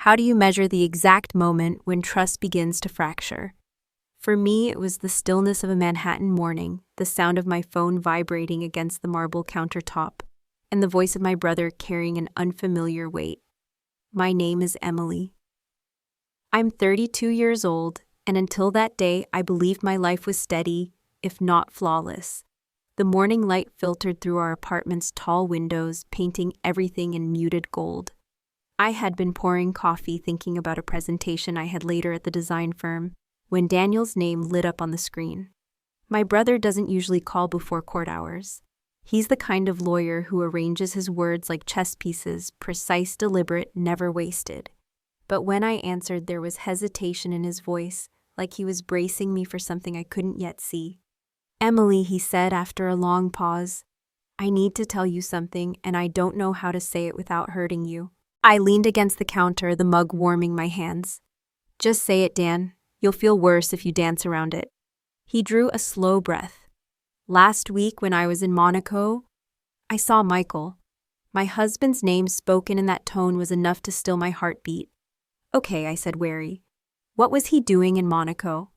How do you measure the exact moment when trust begins to fracture? For me, it was the stillness of a Manhattan morning, the sound of my phone vibrating against the marble countertop, and the voice of my brother carrying an unfamiliar weight. My name is Emily. I'm 32 years old, and until that day, I believed my life was steady, if not flawless. The morning light filtered through our apartment's tall windows, painting everything in muted gold. I had been pouring coffee thinking about a presentation I had later at the design firm, when Daniel's name lit up on the screen. My brother doesn't usually call before court hours. He's the kind of lawyer who arranges his words like chess pieces, precise, deliberate, never wasted. But when I answered, there was hesitation in his voice, like he was bracing me for something I couldn't yet see. "Emily," he said after a long pause, "I need to tell you something, and I don't know how to say it without hurting you." I leaned against the counter, the mug warming my hands. "Just say it, Dan. You'll feel worse if you dance around it." He drew a slow breath. "Last week when I was in Monaco, I saw Michael." My husband's name spoken in that tone was enough to still my heartbeat. "Okay," I said, wary. "What was he doing in Monaco?"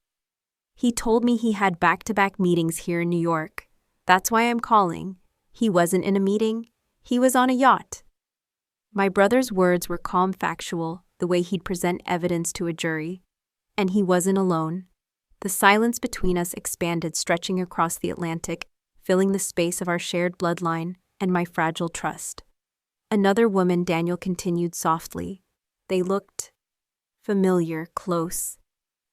"He told me he had back-to-back meetings here in New York. That's why I'm calling. He wasn't in a meeting. He was on a yacht." My brother's words were calm, factual, the way he'd present evidence to a jury. And he wasn't alone. The silence between us expanded, stretching across the Atlantic, filling the space of our shared bloodline and my fragile trust. "Another woman," Daniel continued softly. "They looked familiar, close."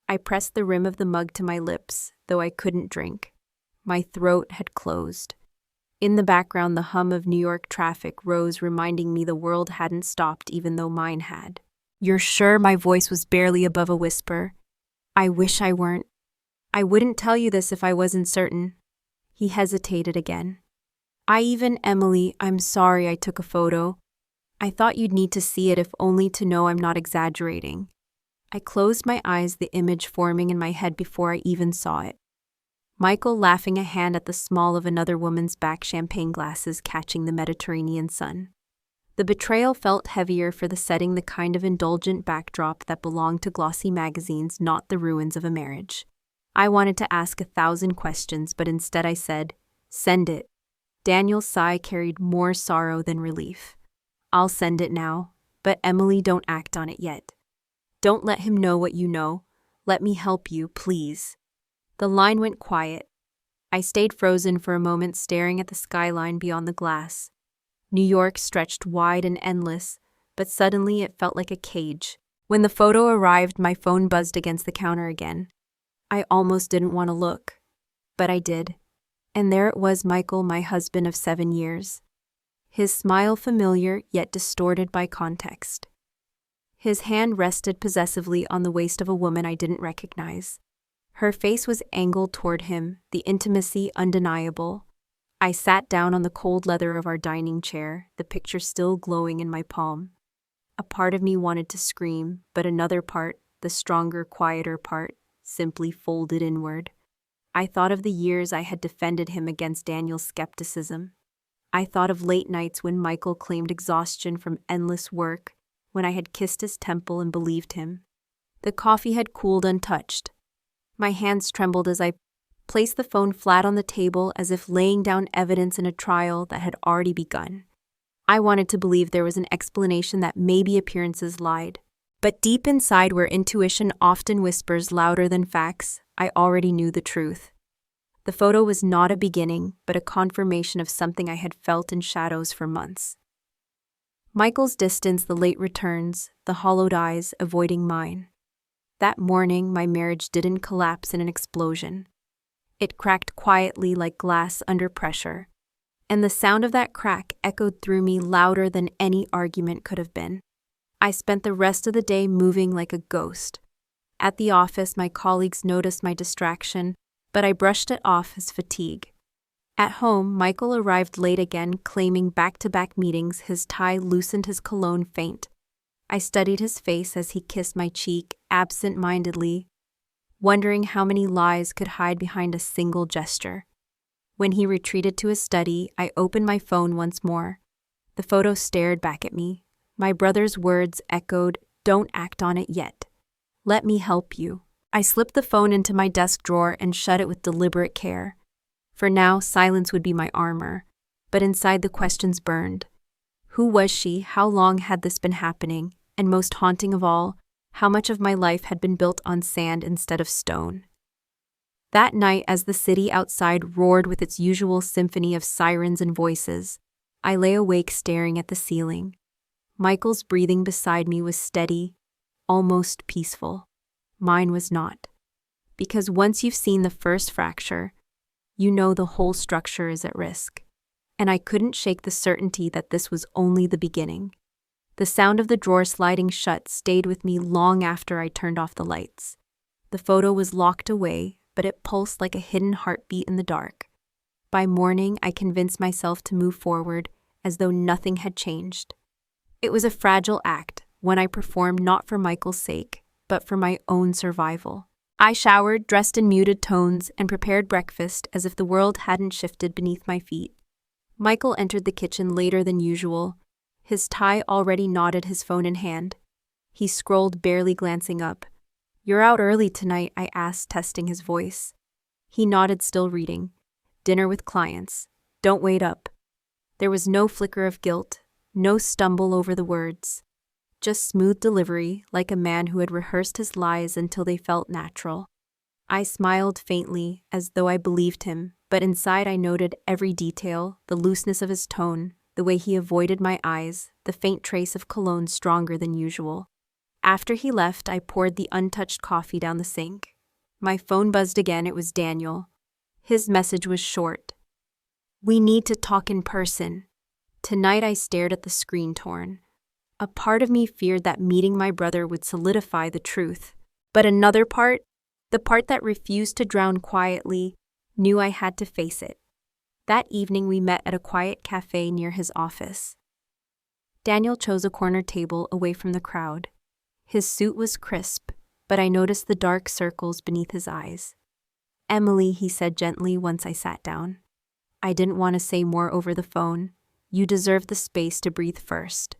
I pressed the rim of the mug to my lips, though I couldn't drink. My throat had closed. In the background, the hum of New York traffic rose, reminding me the world hadn't stopped even though mine had. "You're sure?" My voice was barely above a whisper. "I wish I weren't. I wouldn't tell you this if I wasn't certain." He hesitated again. "Emily, I'm sorry I took a photo. I thought you'd need to see it if only to know I'm not exaggerating." I closed my eyes, the image forming in my head before I even saw it. Michael laughing, a hand at the small of another woman's back, champagne glasses catching the Mediterranean sun. The betrayal felt heavier for the setting, the kind of indulgent backdrop that belonged to glossy magazines, not the ruins of a marriage. I wanted to ask 1,000 questions, but instead I said, "Send it." Daniel's sigh carried more sorrow than relief. "I'll send it now, but Emily, don't act on it yet. Don't let him know what you know. Let me help you, please." The line went quiet. I stayed frozen for a moment, staring at the skyline beyond the glass. New York stretched wide and endless, but suddenly it felt like a cage. When the photo arrived, my phone buzzed against the counter again. I almost didn't want to look, but I did. And there it was, Michael, my husband of 7 years. His smile familiar, yet distorted by context. His hand rested possessively on the waist of a woman I didn't recognize. Her face was angled toward him, the intimacy undeniable. I sat down on the cold leather of our dining chair, the picture still glowing in my palm. A part of me wanted to scream, but another part, the stronger, quieter part, simply folded inward. I thought of the years I had defended him against Daniel's skepticism. I thought of late nights when Michael claimed exhaustion from endless work, when I had kissed his temple and believed him. The coffee had cooled untouched. My hands trembled as I placed the phone flat on the table, as if laying down evidence in a trial that had already begun. I wanted to believe there was an explanation, that maybe appearances lied. But deep inside, where intuition often whispers louder than facts, I already knew the truth. The photo was not a beginning, but a confirmation of something I had felt in shadows for months. Michael's distance, the late returns, the hollowed eyes avoiding mine. That morning, my marriage didn't collapse in an explosion. It cracked quietly like glass under pressure, and the sound of that crack echoed through me louder than any argument could have been. I spent the rest of the day moving like a ghost. At the office, my colleagues noticed my distraction, but I brushed it off as fatigue. At home, Michael arrived late again, claiming back-to-back meetings. His tie loosened, his cologne faint. I studied his face as he kissed my cheek, absent-mindedly, wondering how many lies could hide behind a single gesture. When he retreated to his study, I opened my phone once more. The photo stared back at me. My brother's words echoed, Don't act on it yet. Let me help you. I slipped the phone into my desk drawer and shut it with deliberate care. For now, silence would be my armor. But inside the questions burned. Who was she? How long had this been happening? And most haunting of all, how much of my life had been built on sand instead of stone? That night, as the city outside roared with its usual symphony of sirens and voices, I lay awake staring at the ceiling. Michael's breathing beside me was steady, almost peaceful. Mine was not. Because once you've seen the first fracture, you know the whole structure is at risk. And I couldn't shake the certainty that this was only the beginning. The sound of the drawer sliding shut stayed with me long after I turned off the lights. The photo was locked away, but it pulsed like a hidden heartbeat in the dark. By morning, I convinced myself to move forward as though nothing had changed. It was a fragile act, one I performed not for Michael's sake, but for my own survival. I showered, dressed in muted tones, and prepared breakfast as if the world hadn't shifted beneath my feet. Michael entered the kitchen later than usual, his tie already knotted, his phone in hand. He scrolled, barely glancing up. "You're out early tonight," I asked, testing his voice. He nodded, still reading. "Dinner with clients. Don't wait up." There was no flicker of guilt, no stumble over the words. Just smooth delivery, like a man who had rehearsed his lies until they felt natural. I smiled faintly, as though I believed him, but inside I noted every detail, the looseness of his tone, the way he avoided my eyes, the faint trace of cologne stronger than usual. After he left, I poured the untouched coffee down the sink. My phone buzzed again. It was Daniel. His message was short. "We need to talk in person." Tonight I stared at the screen, torn. A part of me feared that meeting my brother would solidify the truth, but another part, the part that refused to drown quietly, knew I had to face it. That evening we met at a quiet cafe near his office. Daniel chose a corner table away from the crowd. His suit was crisp, but I noticed the dark circles beneath his eyes. "Emily," he said gently once I sat down. I didn't want to say more over the phone. "You deserve the space to breathe first."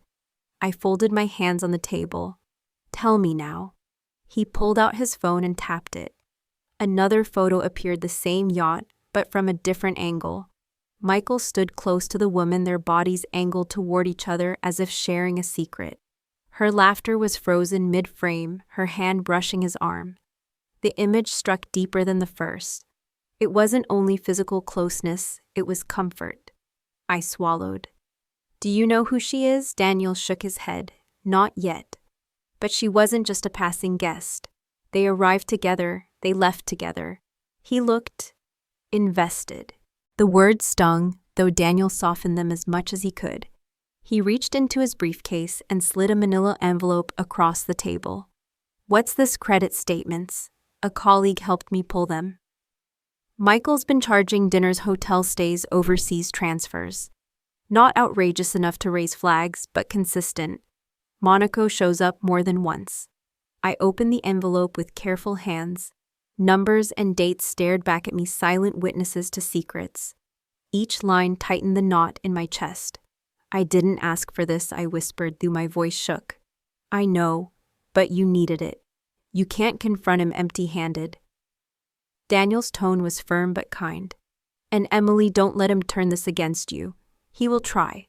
I folded my hands on the table. "Tell me now." He pulled out his phone and tapped it. Another photo appeared, the same yacht, but from a different angle. Michael stood close to the woman, their bodies angled toward each other as if sharing a secret. Her laughter was frozen mid-frame, her hand brushing his arm. The image struck deeper than the first. It wasn't only physical closeness, it was comfort. I swallowed. "Do you know who she is?" Daniel shook his head. "Not yet." But she wasn't just a passing guest. They arrived together, they left together. He looked invested. The words stung, though Daniel softened them as much as he could. He reached into his briefcase and slid a manila envelope across the table. "What's this? Credit statements?" A colleague helped me pull them. "Michael's been charging dinners, hotel stays, overseas transfers. Not outrageous enough to raise flags, but consistent. Monaco shows up more than once." I opened the envelope with careful hands. Numbers and dates stared back at me, silent witnesses to secrets. Each line tightened the knot in my chest. "I didn't ask for this," I whispered, though my voice shook. "I know, but you needed it. You can't confront him empty-handed." Daniel's tone was firm but kind. "And Emily, don't let him turn this against you. He will try."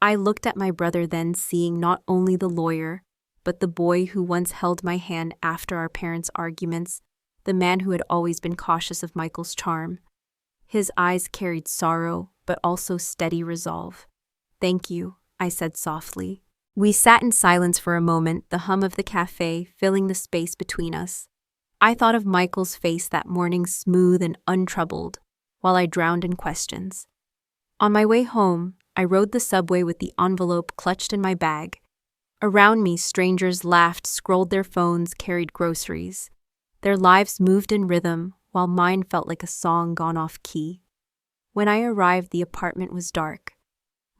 I looked at my brother then, seeing not only the lawyer, but the boy who once held my hand after our parents' arguments, the man who had always been cautious of Michael's charm. His eyes carried sorrow, but also steady resolve. "Thank you," I said softly. We sat in silence for a moment, the hum of the cafe filling the space between us. I thought of Michael's face that morning, smooth and untroubled, while I drowned in questions. On my way home, I rode the subway with the envelope clutched in my bag. Around me, strangers laughed, scrolled their phones, carried groceries. Their lives moved in rhythm, while mine felt like a song gone off key. When I arrived, the apartment was dark.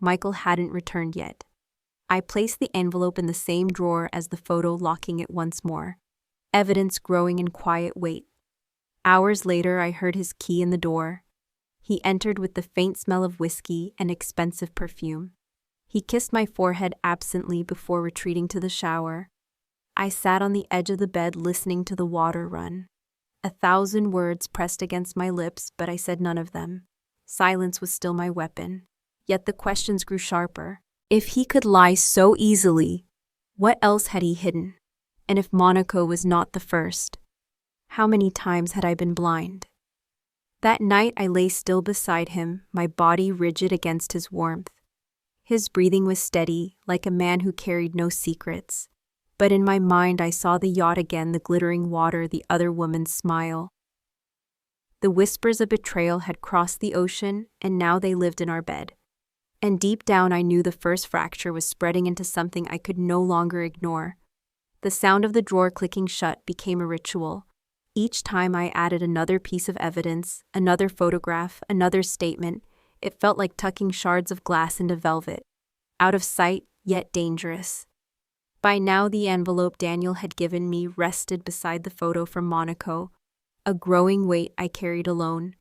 Michael hadn't returned yet. I placed the envelope in the same drawer as the photo, locking it once more. Evidence growing in quiet weight. Hours later, I heard his key in the door. He entered with the faint smell of whiskey and expensive perfume. He kissed my forehead absently before retreating to the shower. I sat on the edge of the bed listening to the water run. 1,000 words pressed against my lips, but I said none of them. Silence was still my weapon. Yet the questions grew sharper. If he could lie so easily, what else had he hidden? And if Monaco was not the first, how many times had I been blind? That night I lay still beside him, my body rigid against his warmth. His breathing was steady, like a man who carried no secrets. But in my mind I saw the yacht again, the glittering water, the other woman's smile. The whispers of betrayal had crossed the ocean, and now they lived in our bed. And deep down I knew the first fracture was spreading into something I could no longer ignore. The sound of the drawer clicking shut became a ritual. Each time I added another piece of evidence, another photograph, another statement, it felt like tucking shards of glass into velvet. Out of sight, yet dangerous. By now the envelope Daniel had given me rested beside the photo from Monaco, a growing weight I carried alone.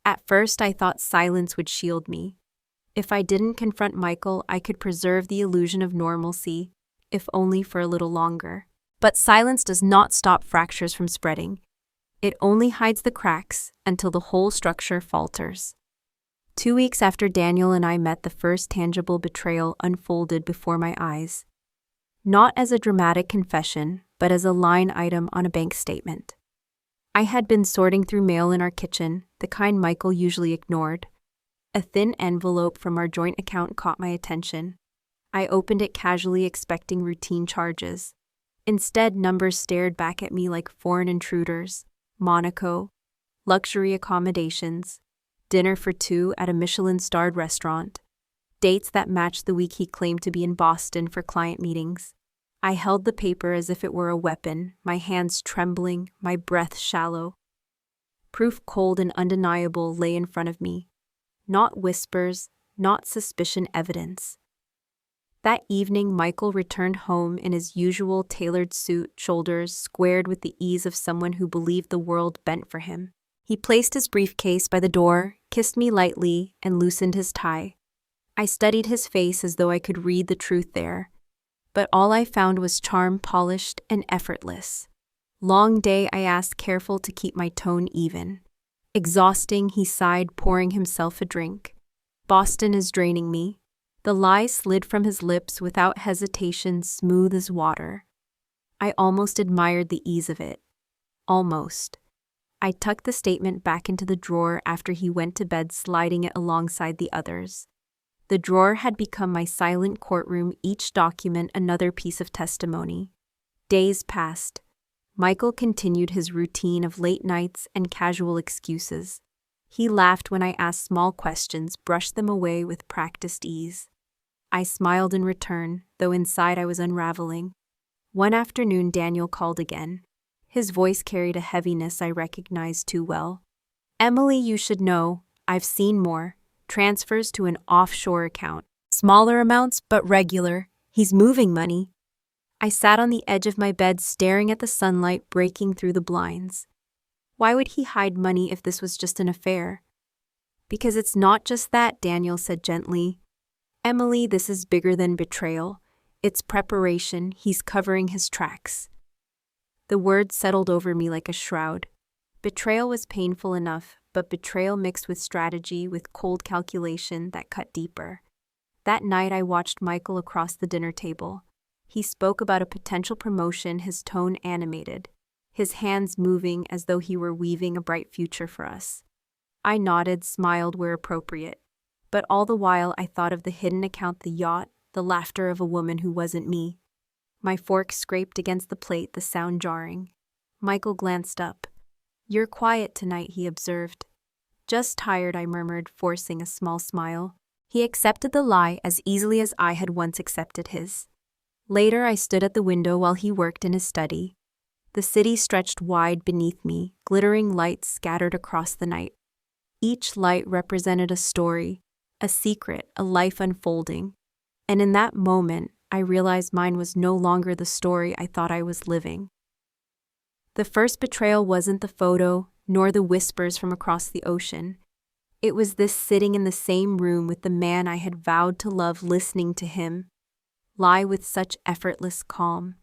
At first I thought silence would shield me. If I didn't confront Michael, I could preserve the illusion of normalcy, if only for a little longer. But silence does not stop fractures from spreading. It only hides the cracks until the whole structure falters. 2 weeks after Daniel and I met, the first tangible betrayal unfolded before my eyes. Not as a dramatic confession, but as a line item on a bank statement. I had been sorting through mail in our kitchen, the kind Michael usually ignored. A thin envelope from our joint account caught my attention. I opened it casually, expecting routine charges. Instead, numbers stared back at me like foreign intruders. Monaco, luxury accommodations, dinner for two at a Michelin-starred restaurant, dates that matched the week he claimed to be in Boston for client meetings. I held the paper as if it were a weapon, my hands trembling, my breath shallow. Proof cold and undeniable lay in front of me. Not whispers, not suspicion, evidence. That evening, Michael returned home in his usual tailored suit, shoulders squared with the ease of someone who believed the world bent for him. He placed his briefcase by the door, kissed me lightly, and loosened his tie. I studied his face as though I could read the truth there. But all I found was charm, polished and effortless. Long day, I asked, careful to keep my tone even. Exhausting, he sighed, pouring himself a drink. Boston is draining me. The lie slid from his lips without hesitation, smooth as water. I almost admired the ease of it. Almost. I tucked the statement back into the drawer after he went to bed, sliding it alongside the others. The drawer had become my silent courtroom, each document another piece of testimony. Days passed. Michael continued his routine of late nights and casual excuses. He laughed when I asked small questions, brushed them away with practiced ease. I smiled in return, though inside I was unraveling. One afternoon, Daniel called again. His voice carried a heaviness I recognized too well. "Emily, you should know, I've seen more. Transfers to an offshore account. Smaller amounts, but regular. He's moving money." I sat on the edge of my bed, staring at the sunlight breaking through the blinds. Why would he hide money if this was just an affair? "Because it's not just that," Daniel said gently. "Emily, this is bigger than betrayal. It's preparation. He's covering his tracks." The words settled over me like a shroud. Betrayal was painful enough, but betrayal mixed with strategy, with cold calculation that cut deeper. That night I watched Michael across the dinner table. He spoke about a potential promotion, his tone animated, his hands moving as though he were weaving a bright future for us. I nodded, smiled where appropriate. But all the while I thought of the hidden account, the yacht, the laughter of a woman who wasn't me. My fork scraped against the plate, the sound jarring. Michael glanced up. "You're quiet tonight," he observed. "Just tired," I murmured, forcing a small smile. He accepted the lie as easily as I had once accepted his. Later, I stood at the window while he worked in his study. The city stretched wide beneath me, glittering lights scattered across the night. Each light represented a story, a secret, a life unfolding. And in that moment, I realized mine was no longer the story I thought I was living. The first betrayal wasn't the photo, nor the whispers from across the ocean. It was this sitting in the same room with the man I had vowed to love, listening to him lie with such effortless calm.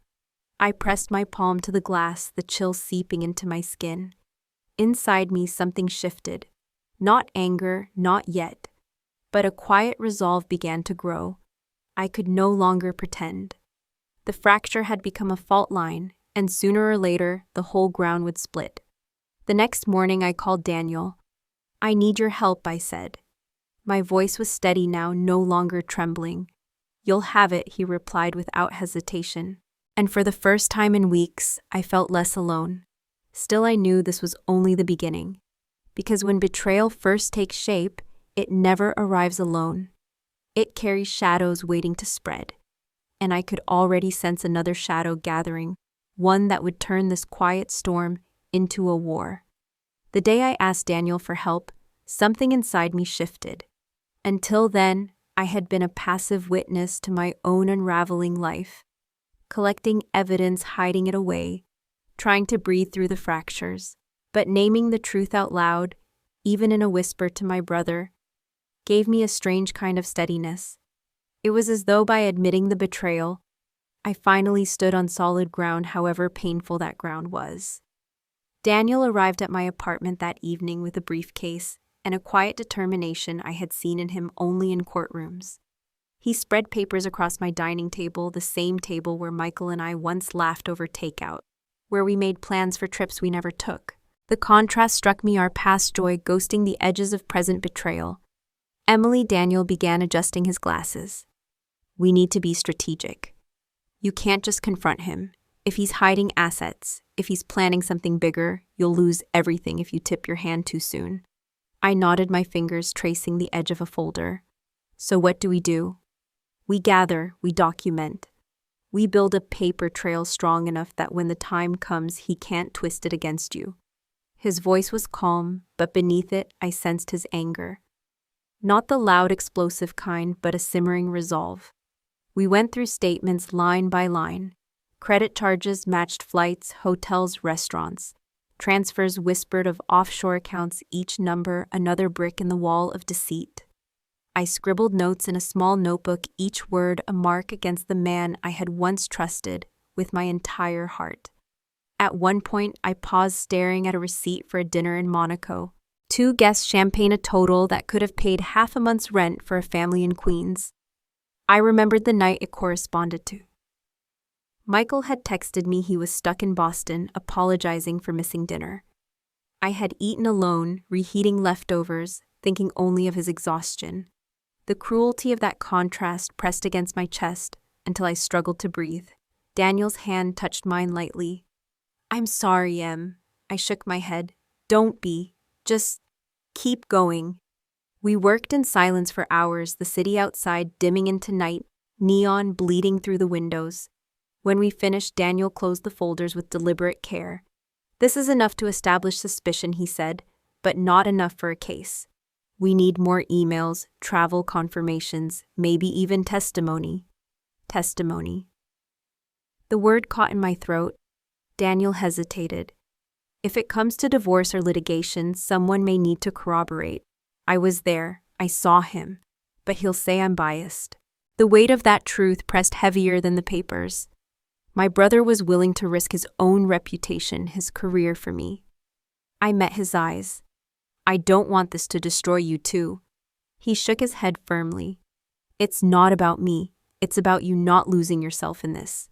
I pressed my palm to the glass, the chill seeping into my skin. Inside me, something shifted. Not anger, not yet. But a quiet resolve began to grow. I could no longer pretend. The fracture had become a fault line, and sooner or later, the whole ground would split. The next morning, I called Daniel. "I need your help," I said. My voice was steady now, no longer trembling. "You'll have it," he replied without hesitation. And for the first time in weeks, I felt less alone. Still, I knew this was only the beginning. Because when betrayal first takes shape, it never arrives alone. It carries shadows waiting to spread. And I could already sense another shadow gathering, one that would turn this quiet storm into a war. The day I asked Daniel for help, something inside me shifted. Until then, I had been a passive witness to my own unraveling life, collecting evidence, hiding it away, trying to breathe through the fractures. But naming the truth out loud, even in a whisper to my brother, gave me a strange kind of steadiness. It was as though by admitting the betrayal, I finally stood on solid ground, however painful that ground was. Daniel arrived at my apartment that evening with a briefcase and a quiet determination I had seen in him only in courtrooms. He spread papers across my dining table, the same table where Michael and I once laughed over takeout, where we made plans for trips we never took. The contrast struck me, our past joy ghosting the edges of present betrayal. Daniel began adjusting his glasses. "We need to be strategic. You can't just confront him. If he's hiding assets, if he's planning something bigger, you'll lose everything if you tip your hand too soon." I nodded, my fingers tracing the edge of a folder. "So what do? We gather, we document. We build a paper trail strong enough that when the time comes, he can't twist it against you." His voice was calm, but beneath it, I sensed his anger. Not the loud, explosive kind, but a simmering resolve. We went through statements line by line. Credit charges matched flights, hotels, restaurants. Transfers whispered of offshore accounts, each number another brick in the wall of deceit. I scribbled notes in a small notebook, each word a mark against the man I had once trusted with my entire heart. At one point, I paused, staring at a receipt for a dinner in Monaco. 2 guests, champagne, a total that could have paid half a month's rent for a family in Queens. I remembered the night it corresponded to. Michael had texted me he was stuck in Boston, apologizing for missing dinner. I had eaten alone, reheating leftovers, thinking only of his exhaustion. The cruelty of that contrast pressed against my chest until I struggled to breathe. Daniel's hand touched mine lightly. "I'm sorry, Em." I shook my head. "Don't be. Just keep going." We worked in silence for hours, the city outside dimming into night, neon bleeding through the windows. When we finished, Daniel closed the folders with deliberate care. "This is enough to establish suspicion," he said, "but not enough for a case. We need more emails, travel confirmations, maybe even testimony." Testimony. The word caught in my throat. Daniel hesitated. "If it comes to divorce or litigation, someone may need to corroborate. I was there, I saw him, but he'll say I'm biased." The weight of that truth pressed heavier than the papers. My brother was willing to risk his own reputation, his career for me. I met his eyes. "I don't want this to destroy you too." He shook his head firmly. "It's not about me. It's about you not losing yourself in this."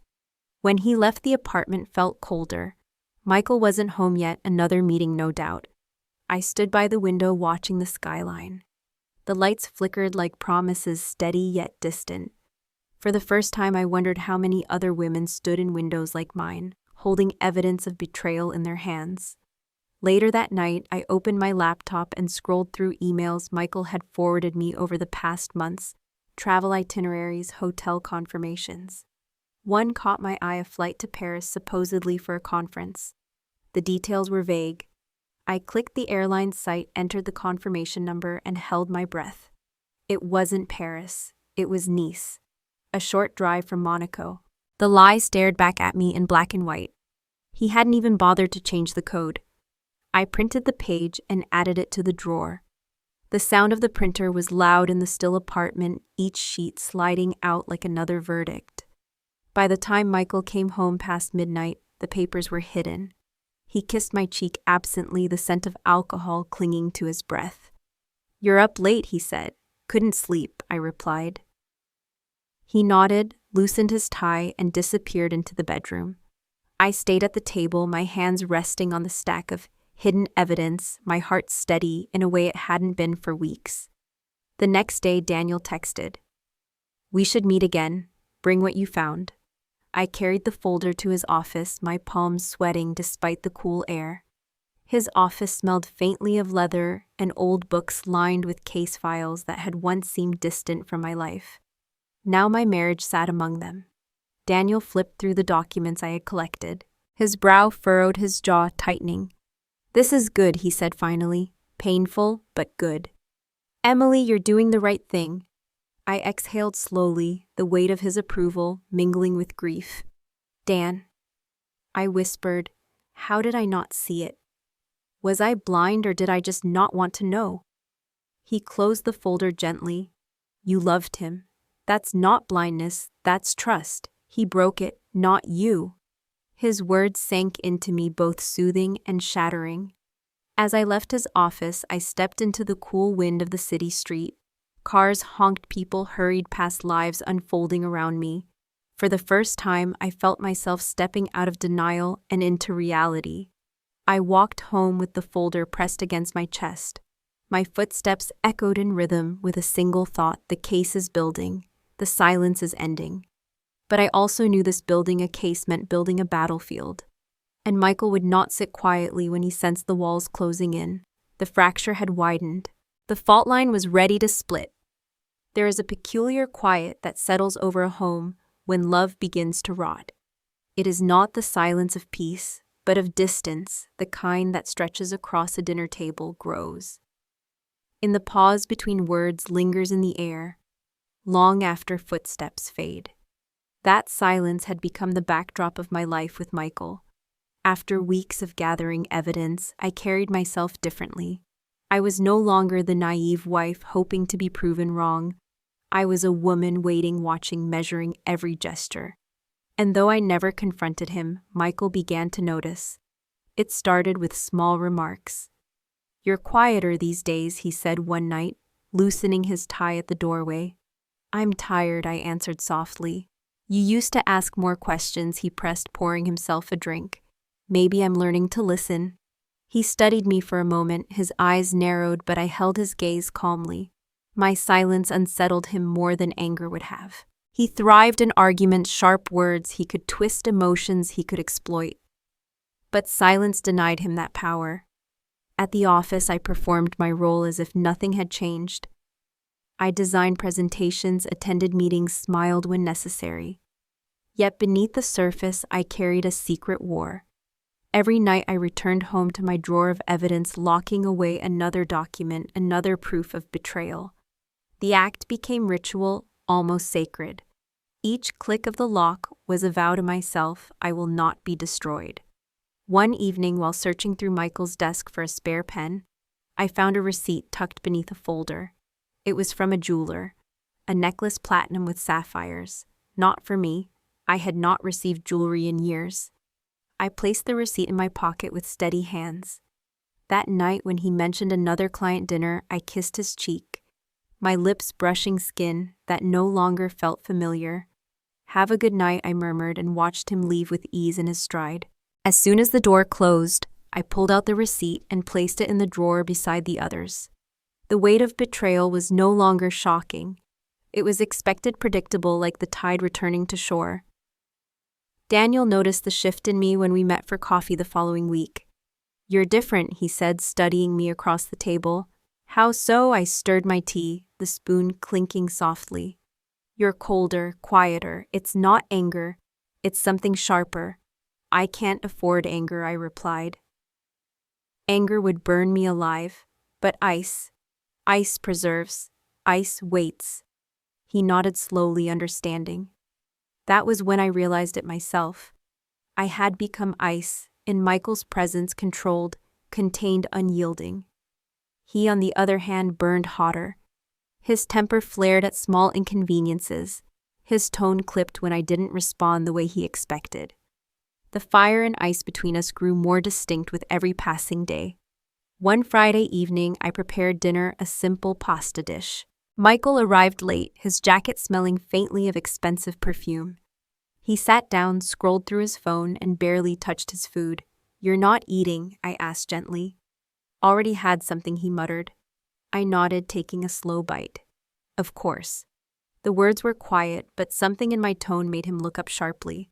When he left, the apartment felt colder. Michael wasn't home yet, another meeting no doubt. I stood by the window watching the skyline. The lights flickered like promises, steady yet distant. For the first time, I wondered how many other women stood in windows like mine, holding evidence of betrayal in their hands. Later that night, I opened my laptop and scrolled through emails Michael had forwarded me over the past months, travel itineraries, hotel confirmations. One caught my eye, a flight to Paris, supposedly for a conference. The details were vague. I clicked the airline site, entered the confirmation number, and held my breath. It wasn't Paris. It was Nice, a short drive from Monaco. The lie stared back at me in black and white. He hadn't even bothered to change the code. I printed the page and added it to the drawer. The sound of the printer was loud in the still apartment, each sheet sliding out like another verdict. By the time Michael came home past midnight, the papers were hidden. He kissed my cheek absently, the scent of alcohol clinging to his breath. "You're up late," he said. "Couldn't sleep," I replied. He nodded, loosened his tie, and disappeared into the bedroom. I stayed at the table, my hands resting on the stack of hidden evidence, my heart steady in a way it hadn't been for weeks. The next day, Daniel texted, "We should meet again. Bring what you found." I carried the folder to his office, my palms sweating despite the cool air. His office smelled faintly of leather and old books lined with case files that had once seemed distant from my life. Now my marriage sat among them. Daniel flipped through the documents I had collected. His brow furrowed, his jaw tightening. "This is good," he said finally. "Painful, but good. Emily, you're doing the right thing." I exhaled slowly, the weight of his approval mingling with grief. "Dan," I whispered, how did I not see it? Was I blind or did I just not want to know? He closed the folder gently. "You loved him. That's not blindness, that's trust. He broke it, not you." His words sank into me, both soothing and shattering. As I left his office, I stepped into the cool wind of the city street. Cars honked, people hurried past, lives unfolding around me. For the first time, I felt myself stepping out of denial and into reality. I walked home with the folder pressed against my chest. My footsteps echoed in rhythm with a single thought: the case is building, the silence is ending. But I also knew this building a case meant building a battlefield. And Michael would not sit quietly when he sensed the walls closing in. The fracture had widened. The fault line was ready to split. There is a peculiar quiet that settles over a home when love begins to rot. It is not the silence of peace, but of distance, the kind that stretches across a dinner table, grows. In the pause between words, lingers in the air, long after footsteps fade. That silence had become the backdrop of my life with Michael. After weeks of gathering evidence, I carried myself differently. I was no longer the naive wife hoping to be proven wrong. I was a woman waiting, watching, measuring every gesture. And though I never confronted him, Michael began to notice. It started with small remarks. "You're quieter these days," he said one night, loosening his tie at the doorway. "I'm tired," I answered softly. "You used to ask more questions," he pressed, pouring himself a drink. "Maybe I'm learning to listen." He studied me for a moment, his eyes narrowed, but I held his gaze calmly. My silence unsettled him more than anger would have. He thrived in arguments, sharp words. He could twist emotions, he could exploit. But silence denied him that power. At the office, I performed my role as if nothing had changed. I designed presentations, attended meetings, smiled when necessary. Yet beneath the surface, I carried a secret war. Every night I returned home to my drawer of evidence, locking away another document, another proof of betrayal. The act became ritual, almost sacred. Each click of the lock was a vow to myself: I will not be destroyed. One evening, while searching through Michael's desk for a spare pen, I found a receipt tucked beneath a folder. It was from a jeweler, a necklace platinum with sapphires. Not for me. I had not received jewelry in years. I placed the receipt in my pocket with steady hands. That night, when he mentioned another client dinner, I kissed his cheek, my lips brushing skin that no longer felt familiar. "Have a good night," I murmured, and watched him leave with ease in his stride. As soon as the door closed, I pulled out the receipt and placed it in the drawer beside the others. The weight of betrayal was no longer shocking. It was expected, predictable, like the tide returning to shore. Daniel noticed the shift in me when we met for coffee the following week. "You're different," he said, studying me across the table. "How so?" I stirred my tea, the spoon clinking softly. "You're colder, quieter. It's not anger. It's something sharper." "I can't afford anger," I replied. "Anger would burn me alive. But ice preserves. Ice waits." He nodded slowly, understanding. That was when I realized it myself. I had become ice, in Michael's presence, controlled, contained, unyielding. He, on the other hand, burned hotter. His temper flared at small inconveniences. His tone clipped when I didn't respond the way he expected. The fire and ice between us grew more distinct with every passing day. One Friday evening, I prepared dinner, a simple pasta dish. Michael arrived late, his jacket smelling faintly of expensive perfume. He sat down, scrolled through his phone, and barely touched his food. "You're not eating?" I asked gently. "Already had something," he muttered. I nodded, taking a slow bite. "Of course." The words were quiet, but something in my tone made him look up sharply.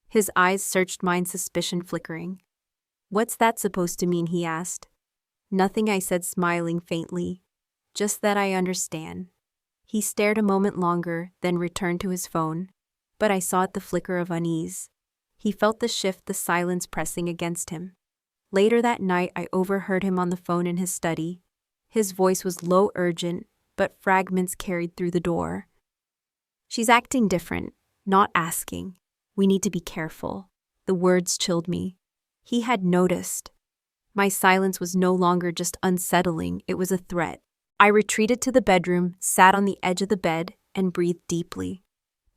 His eyes searched mine, suspicion flickering. "What's that supposed to mean?" he asked. "Nothing," I said, smiling faintly. "Just that I understand." He stared a moment longer, then returned to his phone. But I saw the flicker of unease. He felt the shift, the silence pressing against him. Later that night, I overheard him on the phone in his study. His voice was low, urgent, but fragments carried through the door. "She's acting different, not asking. We need to be careful." The words chilled me. He had noticed. My silence was no longer just unsettling, it was a threat. I retreated to the bedroom, sat on the edge of the bed, and breathed deeply.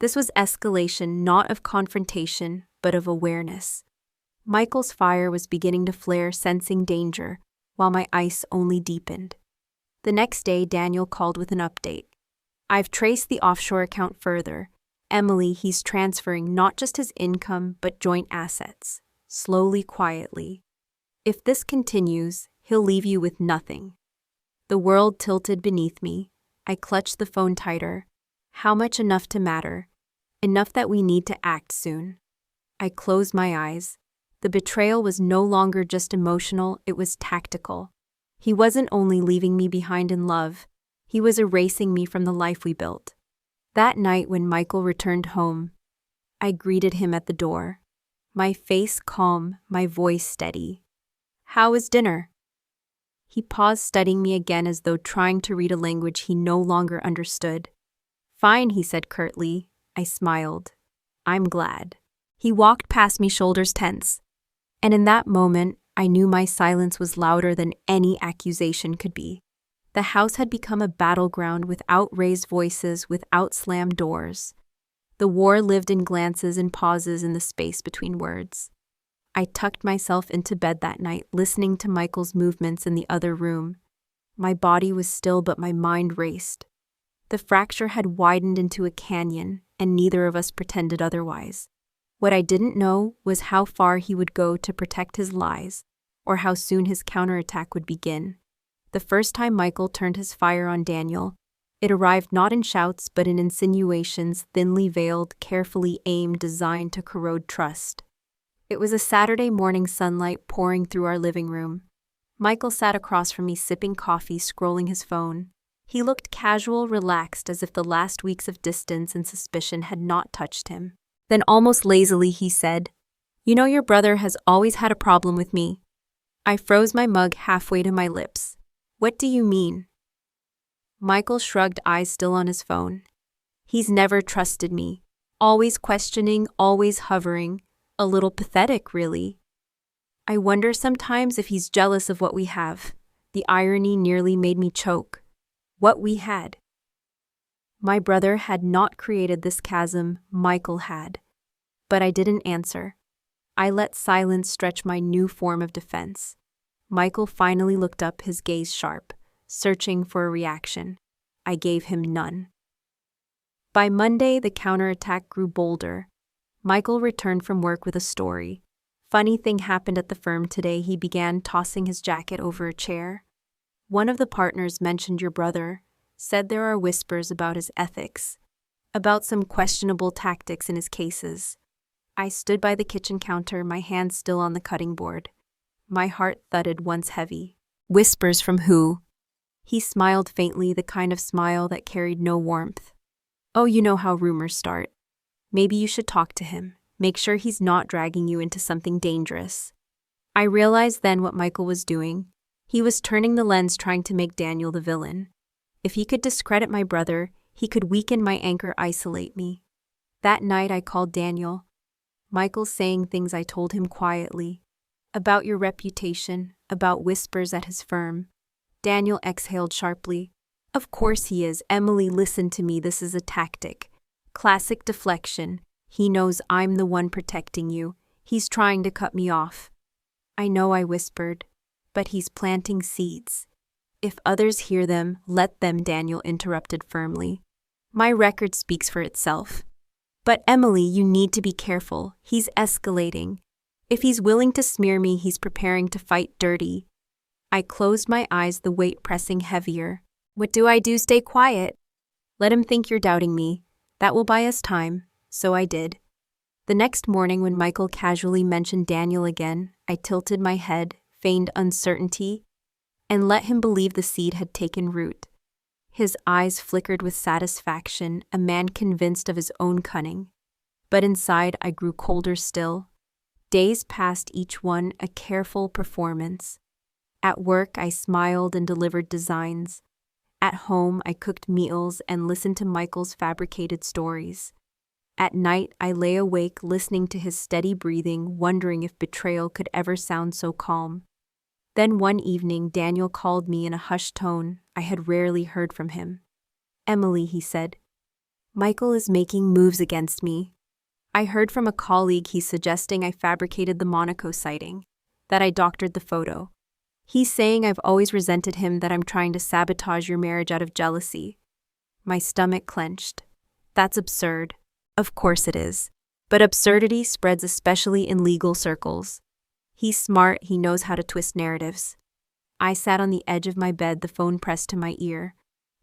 This was escalation, not of confrontation, but of awareness. Michael's fire was beginning to flare, sensing danger, while my ice only deepened. The next day, Daniel called with an update. "I've traced the offshore account further. Emily, he's transferring not just his income, but joint assets. Slowly, quietly. If this continues, he'll leave you with nothing." The world tilted beneath me. I clutched the phone tighter. How much enough to matter? Enough that we need to act soon. I closed my eyes. The betrayal was no longer just emotional, it was tactical. He wasn't only leaving me behind in love, he was erasing me from the life we built. That night when Michael returned home, I greeted him at the door. My face calm, my voice steady. "How was dinner?" He paused, studying me again as though trying to read a language he no longer understood. "Fine," he said curtly. I smiled. "I'm glad." He walked past me, shoulders tense. And in that moment, I knew my silence was louder than any accusation could be. The house had become a battleground without raised voices, without slammed doors. The war lived in glances and pauses in the space between words. I tucked myself into bed that night, listening to Michael's movements in the other room. My body was still, but my mind raced. The fracture had widened into a canyon, and neither of us pretended otherwise. What I didn't know was how far he would go to protect his lies, or how soon his counterattack would begin. The first time Michael turned his fire on Daniel, it arrived not in shouts but in insinuations, thinly veiled, carefully aimed, designed to corrode trust. It was a Saturday morning, sunlight pouring through our living room. Michael sat across from me, sipping coffee, scrolling his phone. He looked casual, relaxed, as if the last weeks of distance and suspicion had not touched him. Then almost lazily he said, "You know, your brother has always had a problem with me." I froze, my mug halfway to my lips. "What do you mean?" Michael shrugged, eyes still on his phone. "He's never trusted me. Always questioning, always hovering. A little pathetic, really. I wonder sometimes if he's jealous of what we have." The irony nearly made me choke. What we had. My brother had not created this chasm, Michael had. But I didn't answer. I let silence stretch my new form of defense. Michael finally looked up, his gaze sharp, searching for a reaction. I gave him none. By Monday, the counterattack grew bolder. Michael returned from work with a story. "Funny thing happened at the firm today," he began, tossing his jacket over a chair. "One of the partners mentioned your brother, said there are whispers about his ethics, about some questionable tactics in his cases." I stood by the kitchen counter, my hand still on the cutting board. My heart thudded, once heavy. "Whispers from who?" He smiled faintly, the kind of smile that carried no warmth. "Oh, you know how rumors start. Maybe you should talk to him. Make sure he's not dragging you into something dangerous." I realized then what Michael was doing. He was turning the lens, trying to make Daniel the villain. If he could discredit my brother, he could weaken my anchor, isolate me. That night I called Daniel. Michael's saying things I told him quietly. About your reputation, about whispers at his firm. Daniel exhaled sharply. "Of course he is. Emily, listen to me, this is a tactic. Classic deflection. He knows I'm the one protecting you. He's trying to cut me off. I know, I whispered, but he's planting seeds. If others hear them, let them, Daniel interrupted firmly. My record speaks for itself. But Emily, you need to be careful. He's escalating. If he's willing to smear me, he's preparing to fight dirty. I closed my eyes, the weight pressing heavier. What do I do? Stay quiet. Let him think you're doubting me. That will buy us time. So I did. The next morning, when Michael casually mentioned Daniel again, I tilted my head, feigned uncertainty, and let him believe the seed had taken root. His eyes flickered with satisfaction, a man convinced of his own cunning. But inside, I grew colder still. Days passed, each one a careful performance. At work, I smiled and delivered designs. At home, I cooked meals and listened to Michael's fabricated stories. At night, I lay awake listening to his steady breathing, wondering if betrayal could ever sound so calm. Then one evening, Daniel called me in a hushed tone. I had rarely heard from him. Emily, he said, Michael is making moves against me. I heard from a colleague he's suggesting I fabricated the Monaco sighting, that I doctored the photo. He's saying I've always resented him, that I'm trying to sabotage your marriage out of jealousy. My stomach clenched. That's absurd. Of course it is. But absurdity spreads especially in legal circles. He's smart, he knows how to twist narratives. I sat on the edge of my bed, the phone pressed to my ear.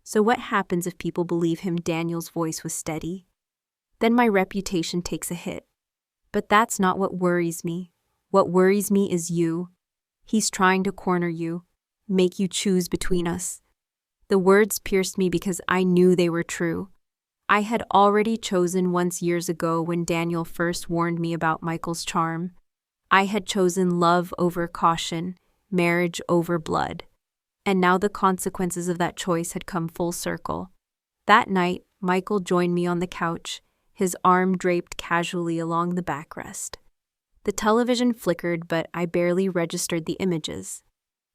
So what happens if people believe him? Daniel's voice was steady. Then my reputation takes a hit. But that's not what worries me. What worries me is you. He's trying to corner you, make you choose between us. The words pierced me because I knew they were true. I had already chosen once years ago when Daniel first warned me about Michael's charm. I had chosen love over caution, marriage over blood. And now the consequences of that choice had come full circle. That night, Michael joined me on the couch, his arm draped casually along the backrest. The television flickered, but I barely registered the images.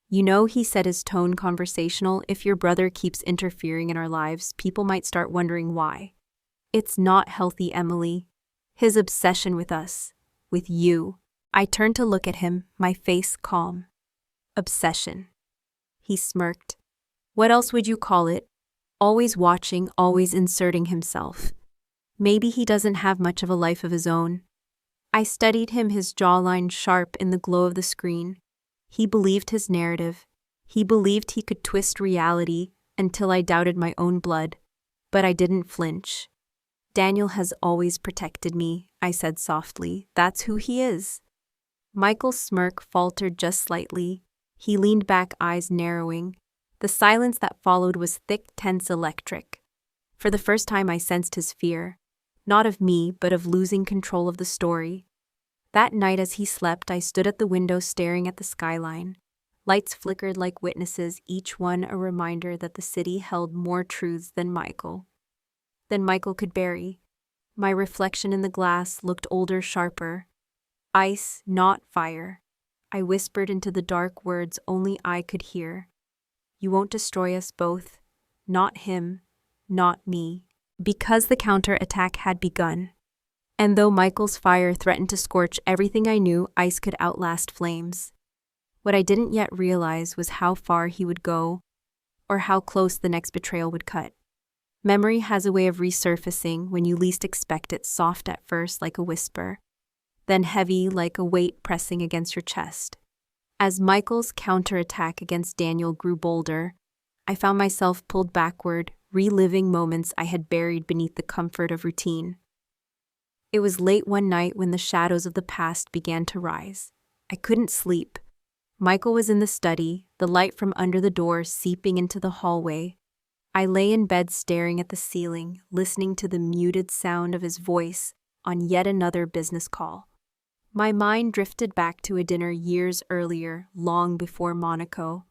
You know, he said, his tone conversational, if your brother keeps interfering in our lives, people might start wondering why. It's not healthy, Emily. His obsession with us, with you. I turned to look at him, my face calm. Obsession. He smirked. What else would you call it? Always watching, always inserting himself. Maybe he doesn't have much of a life of his own. I studied him, his jawline sharp in the glow of the screen. He believed his narrative. He believed he could twist reality until I doubted my own blood. But I didn't flinch. Daniel has always protected me, I said softly. That's who he is. Michael's smirk faltered just slightly. He leaned back, eyes narrowing. The silence that followed was thick, tense, electric. For the first time, I sensed his fear. Not of me, but of losing control of the story. That night as he slept, I stood at the window staring at the skyline. Lights flickered like witnesses, each one a reminder that the city held more truths than Michael could bury. My reflection in the glass looked older, sharper. Ice, not fire. I whispered into the dark words only I could hear. You won't destroy us both. Not him, not me. Because the counterattack had begun. And though Michael's fire threatened to scorch everything I knew, ice could outlast flames. What I didn't yet realize was how far he would go, or how close the next betrayal would cut. Memory has a way of resurfacing when you least expect it, soft at first like a whisper, then heavy like a weight pressing against your chest. As Michael's counterattack against Daniel grew bolder, I found myself pulled backward, reliving moments I had buried beneath the comfort of routine. It was late one night when the shadows of the past began to rise. I couldn't sleep. Michael was in the study, the light from under the door seeping into the hallway. I lay in bed staring at the ceiling, listening to the muted sound of his voice on yet another business call. My mind drifted back to a dinner years earlier, long before Monaco,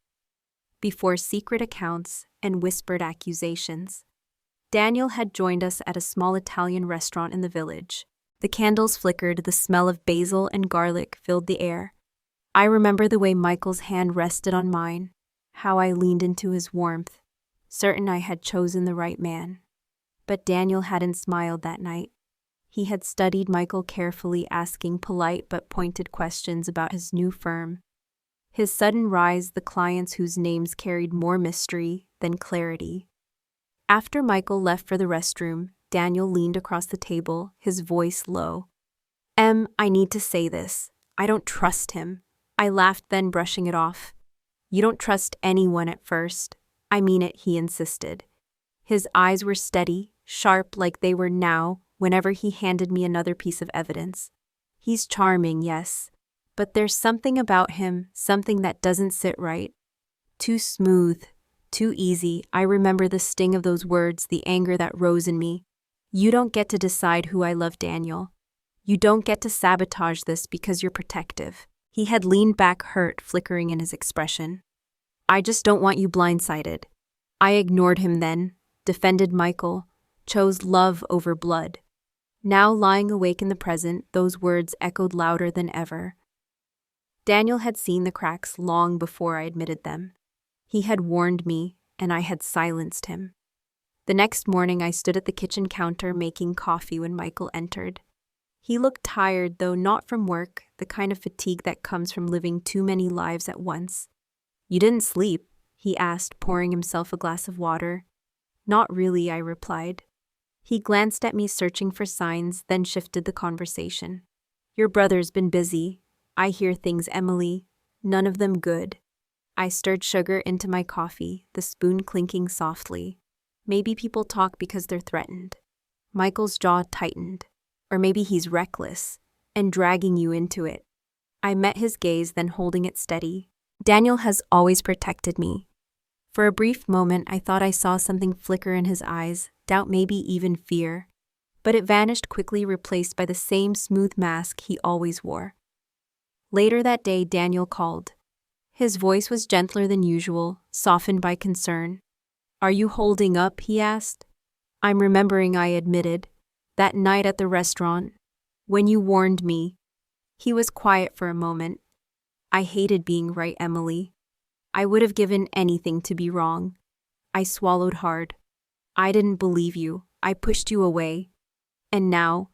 before secret accounts and whispered accusations. Daniel had joined us at a small Italian restaurant in the village. The candles flickered, the smell of basil and garlic filled the air. I remember the way Michael's hand rested on mine, how I leaned into his warmth, certain I had chosen the right man. But Daniel hadn't smiled that night. He had studied Michael carefully, asking polite but pointed questions about his new firm. His sudden rise, the clients whose names carried more mystery than clarity. After Michael left for the restroom, Daniel leaned across the table, his voice low. I need to say this. I don't trust him. I laughed, then brushing it off. You don't trust anyone at first. I mean it, he insisted. His eyes were steady, sharp like they were now whenever he handed me another piece of evidence. He's charming, yes, but there's something about him, something that doesn't sit right. Too smooth, too easy. I remember the sting of those words, the anger that rose in me. You don't get to decide who I love, Daniel. You don't get to sabotage this because you're protective. He had leaned back, hurt flickering in his expression. I just don't want you blindsided. I ignored him then, defended Michael, chose love over blood. Now lying awake in the present, those words echoed louder than ever. Daniel had seen the cracks long before I admitted them. He had warned me, and I had silenced him. The next morning I stood at the kitchen counter making coffee when Michael entered. He looked tired, though not from work, the kind of fatigue that comes from living too many lives at once. You didn't sleep? He asked, pouring himself a glass of water. Not really, I replied. He glanced at me, searching for signs, then shifted the conversation. Your brother's been busy. I hear things, Emily. None of them good. I stirred sugar into my coffee, the spoon clinking softly. Maybe people talk because they're threatened. Michael's jaw tightened. Or maybe he's reckless and dragging you into it. I met his gaze, then holding it steady. Daniel has always protected me. For a brief moment, I thought I saw something flicker in his eyes, doubt, maybe even fear. But it vanished quickly, replaced by the same smooth mask he always wore. Later that day, Daniel called. His voice was gentler than usual, softened by concern. Are you holding up? He asked. I'm remembering, I admitted. That night at the restaurant, when you warned me. He was quiet for a moment. I hated being right, Emily. I would have given anything to be wrong. I swallowed hard. I didn't believe you. I pushed you away. And now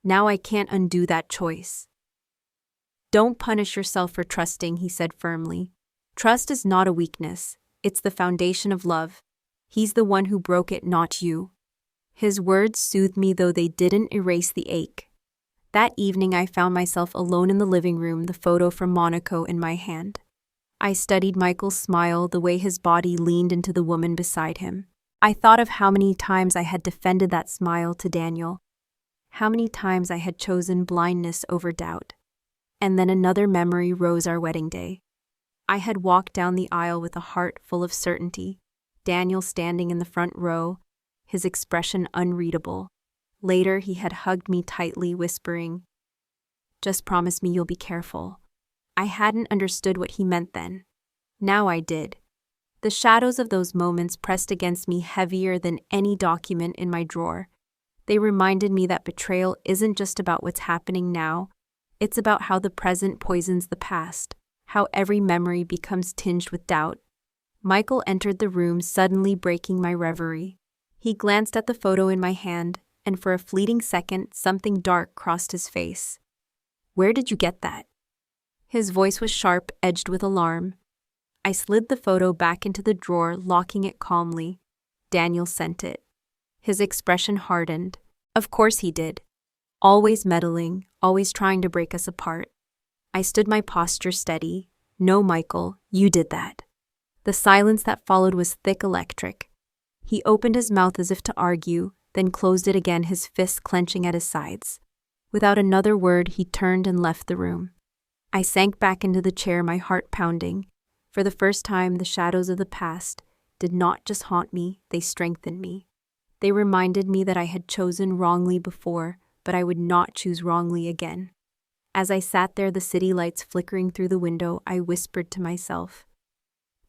I can't undo that choice. Don't punish yourself for trusting, he said firmly. Trust is not a weakness. It's the foundation of love. He's the one who broke it, not you. His words soothed me, though they didn't erase the ache. That evening I found myself alone in the living room, the photo from Monaco in my hand. I studied Michael's smile, the way his body leaned into the woman beside him. I thought of how many times I had defended that smile to Daniel. How many times I had chosen blindness over doubt. And then another memory rose, our wedding day. I had walked down the aisle with a heart full of certainty. Daniel standing in the front row, his expression unreadable. Later, he had hugged me tightly, whispering, "Just promise me you'll be careful." I hadn't understood what he meant then. Now I did. The shadows of those moments pressed against me heavier than any document in my drawer. They reminded me that betrayal isn't just about what's happening now. It's about how the present poisons the past, how every memory becomes tinged with doubt. Michael entered the room, suddenly breaking my reverie. He glanced at the photo in my hand, and for a fleeting second, something dark crossed his face. Where did you get that? His voice was sharp, edged with alarm. I slid the photo back into the drawer, locking it calmly. Daniel sent it. His expression hardened. Of course he did. Always meddling, always trying to break us apart. I stood, my posture steady. No, Michael, you did that. The silence that followed was thick, electric. He opened his mouth as if to argue, then closed it again, his fists clenching at his sides. Without another word, he turned and left the room. I sank back into the chair, my heart pounding. For the first time, the shadows of the past did not just haunt me, they strengthened me. They reminded me that I had chosen wrongly before, but I would not choose wrongly again. As I sat there, the city lights flickering through the window, I whispered to myself,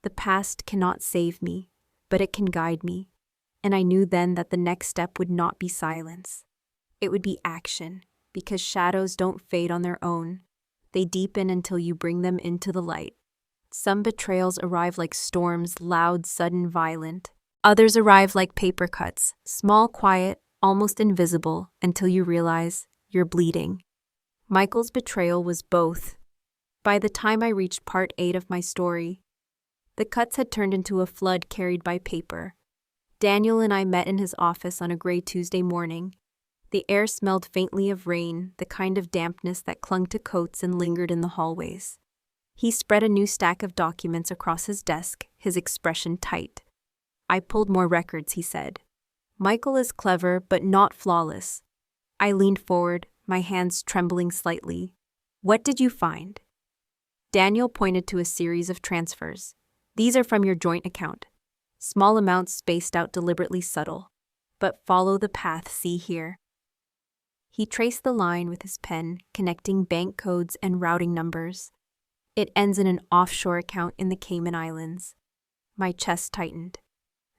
the past cannot save me, but it can guide me. And I knew then that the next step would not be silence. It would be action, because shadows don't fade on their own. They deepen until you bring them into the light. Some betrayals arrive like storms, loud, sudden, violent. Others arrive like paper cuts, small, quiet, almost invisible, until you realize you're bleeding. Michael's betrayal was both. By the time I reached part 8 of my story, the cuts had turned into a flood carried by paper. Daniel and I met in his office on a gray Tuesday morning. The air smelled faintly of rain, the kind of dampness that clung to coats and lingered in the hallways. He spread a new stack of documents across his desk, his expression tight. "I pulled more records," he said. "Michael is clever, but not flawless." I leaned forward, my hands trembling slightly. "What did you find?" Daniel pointed to a series of transfers. "These are from your joint account. Small amounts spaced out deliberately subtle. But follow the path, see here." He traced the line with his pen, connecting bank codes and routing numbers. "It ends in an offshore account in the Cayman Islands." My chest tightened.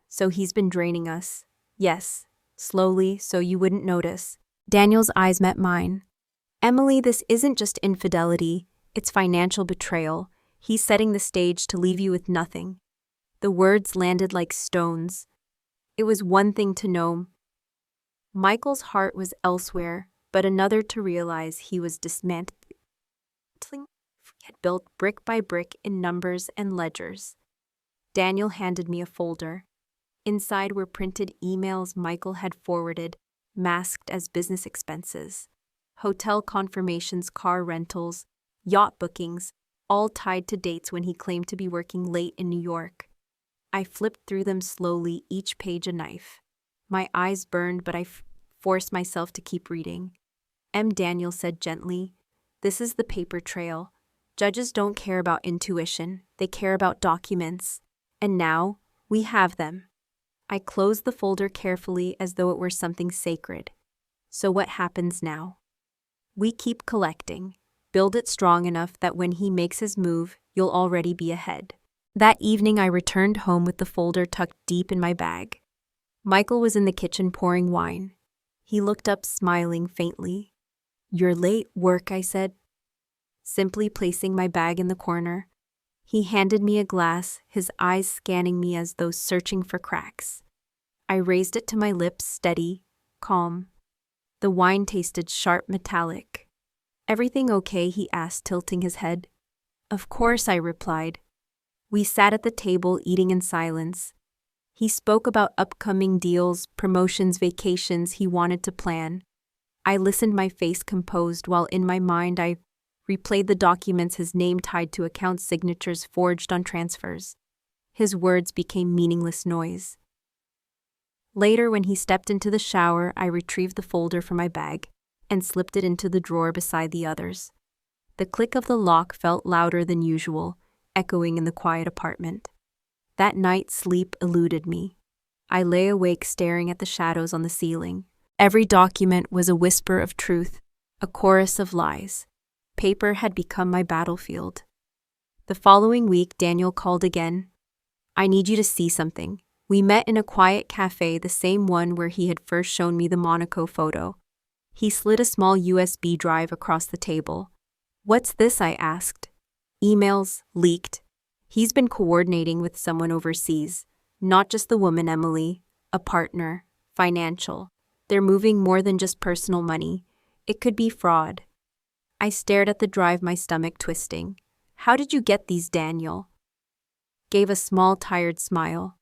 "So he's been draining us." "Yes, slowly, so you wouldn't notice." Daniel's eyes met mine. "Emily, this isn't just infidelity, it's financial betrayal. He's setting the stage to leave you with nothing." The words landed like stones. It was one thing to know Michael's heart was elsewhere, but another to realize he was dismantling had built brick by brick in numbers and ledgers. Daniel handed me a folder. Inside were printed emails Michael had forwarded, masked as business expenses. Hotel confirmations, car rentals, yacht bookings, all tied to dates when he claimed to be working late in New York. I flipped through them slowly, each page a knife. My eyes burned, but I forced myself to keep reading. Daniel said gently, "This is the paper trail. Judges don't care about intuition, they care about documents. And now, we have them." I closed the folder carefully as though it were something sacred. "So what happens now?" "We keep collecting. Build it strong enough that when he makes his move, you'll already be ahead." That evening I returned home with the folder tucked deep in my bag. Michael was in the kitchen pouring wine. He looked up, smiling faintly. "You're late, work," I said, simply placing my bag in the corner. He handed me a glass, his eyes scanning me as though searching for cracks. I raised it to my lips, steady, calm. The wine tasted sharp, metallic. "Everything okay?" he asked, tilting his head. "Of course," I replied. We sat at the table, eating in silence. He spoke about upcoming deals, promotions, vacations he wanted to plan. I listened, my face composed, while in my mind I replayed the documents, his name tied to account signatures forged on transfers. His words became meaningless noise. Later, when he stepped into the shower, I retrieved the folder from my bag and slipped it into the drawer beside the others. The click of the lock felt louder than usual, echoing in the quiet apartment. That night, sleep eluded me. I lay awake staring at the shadows on the ceiling. Every document was a whisper of truth, a chorus of lies. Paper had become my battlefield. The following week, Daniel called again. "I need you to see something." We met in a quiet cafe, the same one where he had first shown me the Monaco photo. He slid a small USB drive across the table. "What's this?" I asked. "Emails leaked. He's been coordinating with someone overseas. Not just the woman, Emily. A partner. Financial. They're moving more than just personal money. It could be fraud." I stared at the drive, my stomach twisting. "How did you get these, Daniel?" Gave a small, tired smile.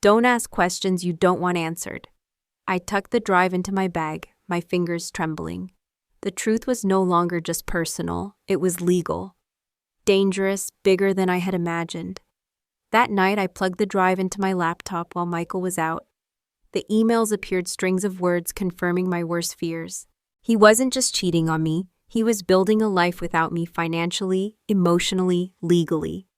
"Don't ask questions you don't want answered." I tucked the drive into my bag, my fingers trembling. The truth was no longer just personal, it was legal. Dangerous, bigger than I had imagined. That night, I plugged the drive into my laptop while Michael was out. The emails appeared, strings of words confirming my worst fears. He wasn't just cheating on me, he was building a life without me, financially, emotionally, legally.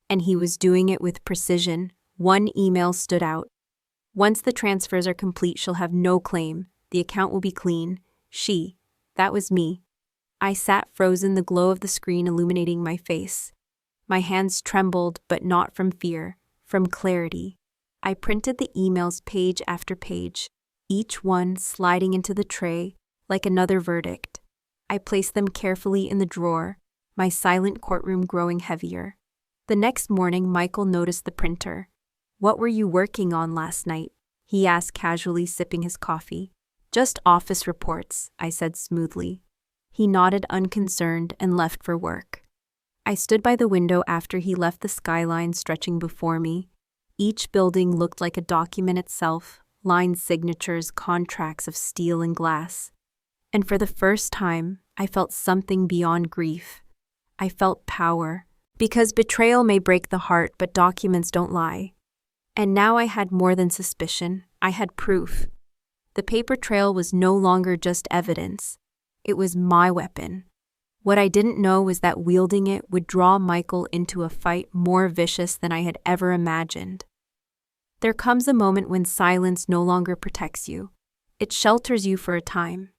And he was doing it with precision. One email stood out. "Once the transfers are complete, she'll have no claim. The account will be clean." That was me. I sat frozen, the glow of the screen illuminating my face. My hands trembled, but not from fear, from clarity. I printed the emails page after page, each one sliding into the tray like another verdict. I placed them carefully in the drawer, my silent courtroom growing heavier. The next morning, Michael noticed the printer. "What were you working on last night?" he asked casually, sipping his coffee. "Just office reports," I said smoothly. He nodded unconcerned and left for work. I stood by the window after he left, the skyline stretching before me. Each building looked like a document itself, lined signatures, contracts of steel and glass. And for the first time, I felt something beyond grief. I felt power. Because betrayal may break the heart, but documents don't lie. And now I had more than suspicion. I had proof. The paper trail was no longer just evidence. It was my weapon. What I didn't know was that wielding it would draw Michael into a fight more vicious than I had ever imagined. There comes a moment when silence no longer protects you. It shelters you for a time.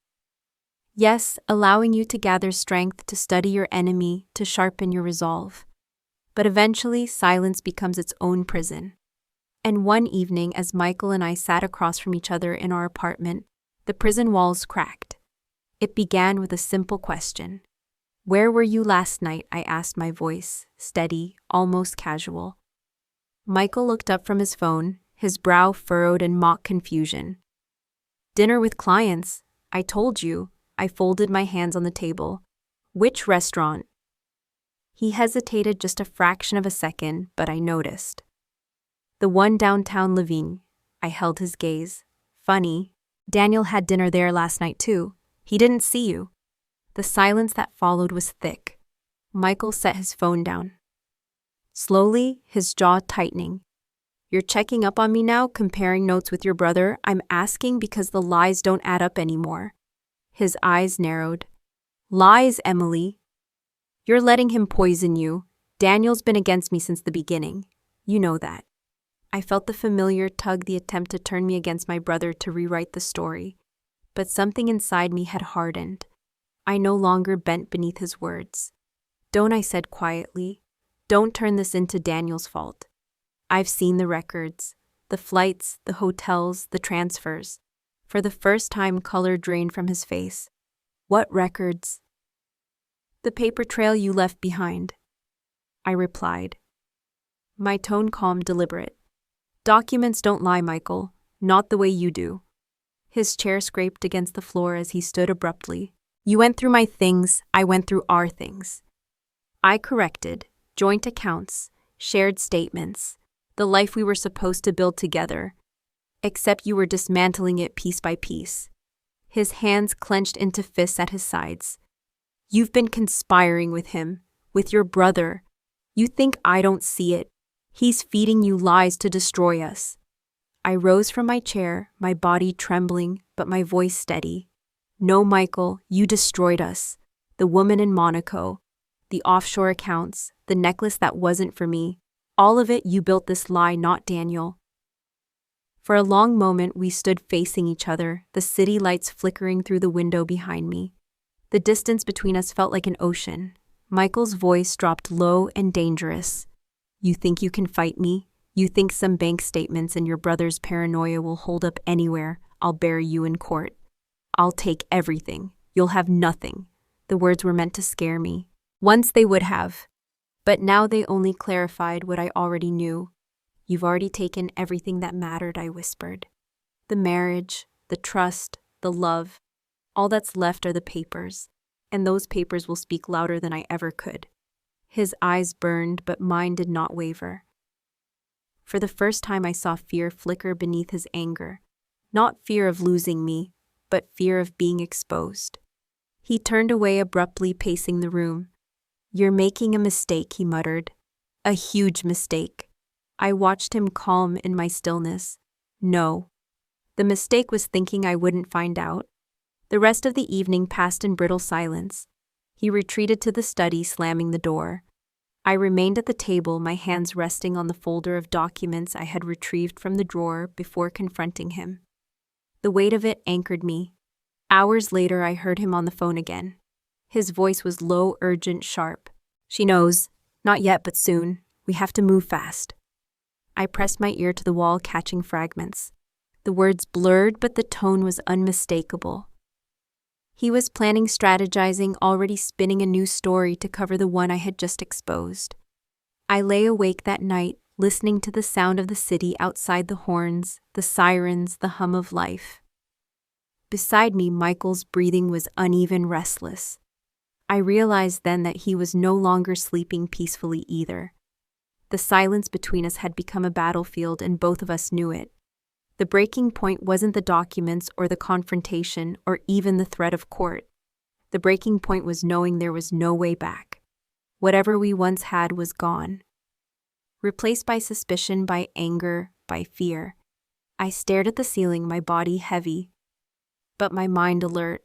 Yes, allowing you to gather strength to study your enemy, to sharpen your resolve. But eventually, silence becomes its own prison. And one evening, as Michael and I sat across from each other in our apartment, the prison walls cracked. It began with a simple question. "Where were you last night?" I asked, my voice steady, almost casual. Michael looked up from his phone, his brow furrowed in mock confusion. "Dinner with clients. I told you." I folded my hands on the table. "Which restaurant?" He hesitated just a fraction of a second, but I noticed. "The one downtown Lavigne." I held his gaze. "Funny. Daniel had dinner there last night too. He didn't see you." The silence that followed was thick. Michael set his phone down. Slowly, his jaw tightening. "You're checking up on me now, comparing notes with your brother?" "I'm asking because the lies don't add up anymore." His eyes narrowed. "Lies, Emily. You're letting him poison you. Daniel's been against me since the beginning. You know that." I felt the familiar tug, the attempt to turn me against my brother, to rewrite the story. But something inside me had hardened. I no longer bent beneath his words. "Don't," I said quietly. "Don't turn this into Daniel's fault. I've seen the records, the flights, the hotels, the transfers." For the first time, color drained from his face. "What records?" "The paper trail you left behind," I replied. My tone calm, deliberate. "Documents don't lie, Michael. Not the way you do." His chair scraped against the floor as he stood abruptly. "You went through my things, I went through our things." I corrected. Joint accounts, shared statements, the life we were supposed to build together. Except you were dismantling it piece by piece. His hands clenched into fists at his sides. "You've been conspiring with him, with your brother. You think I don't see it. He's feeding you lies to destroy us." I rose from my chair, my body trembling, but my voice steady. "No, Michael, you destroyed us. The woman in Monaco, the offshore accounts, the necklace that wasn't for me. All of it, you built this lie, not Daniel." For a long moment, we stood facing each other, the city lights flickering through the window behind me. The distance between us felt like an ocean. Michael's voice dropped low and dangerous. "You think you can fight me? You think some bank statements and your brother's paranoia will hold up anywhere? I'll bury you in court. I'll take everything. You'll have nothing." The words were meant to scare me. Once they would have. But now they only clarified what I already knew. "You've already taken everything that mattered," I whispered. "The marriage, the trust, the love. All that's left are the papers. And those papers will speak louder than I ever could." His eyes burned, but mine did not waver. For the first time, I saw fear flicker beneath his anger. Not fear of losing me, but fear of being exposed. He turned away abruptly, pacing the room. "You're making a mistake," he muttered. "A huge mistake." I watched him, calm in my stillness. "No." The mistake was thinking I wouldn't find out. The rest of the evening passed in brittle silence. He retreated to the study, slamming the door. I remained at the table, my hands resting on the folder of documents I had retrieved from the drawer before confronting him. The weight of it anchored me. Hours later, I heard him on the phone again. His voice was low, urgent, sharp. "She knows. Not yet, but soon. We have to move fast." I pressed my ear to the wall, catching fragments. The words blurred, but the tone was unmistakable. He was planning, strategizing, already spinning a new story to cover the one I had just exposed. I lay awake that night, listening to the sound of the city outside, the horns, the sirens, the hum of life. Beside me, Michael's breathing was uneven, restless. I realized then that he was no longer sleeping peacefully either. The silence between us had become a battlefield, and both of us knew it. The breaking point wasn't the documents or the confrontation or even the threat of court. The breaking point was knowing there was no way back. Whatever we once had was gone. Replaced by suspicion, by anger, by fear. I stared at the ceiling, my body heavy, but my mind alert.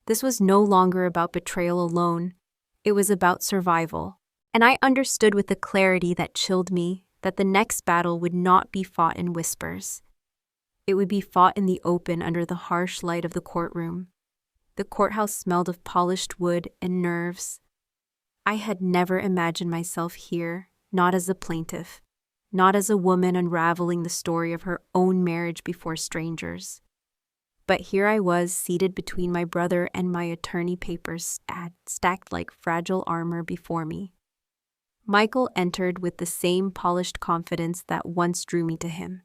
This was no longer about betrayal alone. It was about survival. And I understood with a clarity that chilled me that the next battle would not be fought in whispers. It would be fought in the open under the harsh light of the courtroom. The courthouse smelled of polished wood and nerves. I had never imagined myself here, not as a plaintiff, not as a woman unraveling the story of her own marriage before strangers. But here I was, seated between my brother and my attorney, papers stacked like fragile armor before me. Michael entered with the same polished confidence that once drew me to him.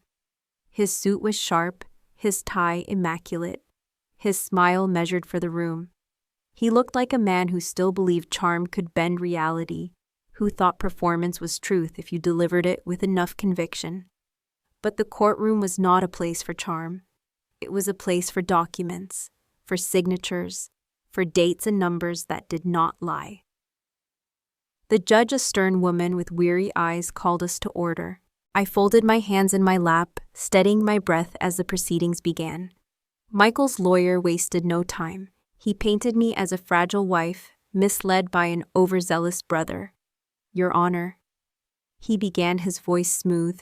His suit was sharp, his tie immaculate, his smile measured for the room. He looked like a man who still believed charm could bend reality, who thought performance was truth if you delivered it with enough conviction. But the courtroom was not a place for charm. It was a place for documents, for signatures, for dates and numbers that did not lie. The judge, a stern woman with weary eyes, called us to order. I folded my hands in my lap, steadying my breath as the proceedings began. Michael's lawyer wasted no time. He painted me as a fragile wife, misled by an overzealous brother. "Your Honor," he began, his voice smooth,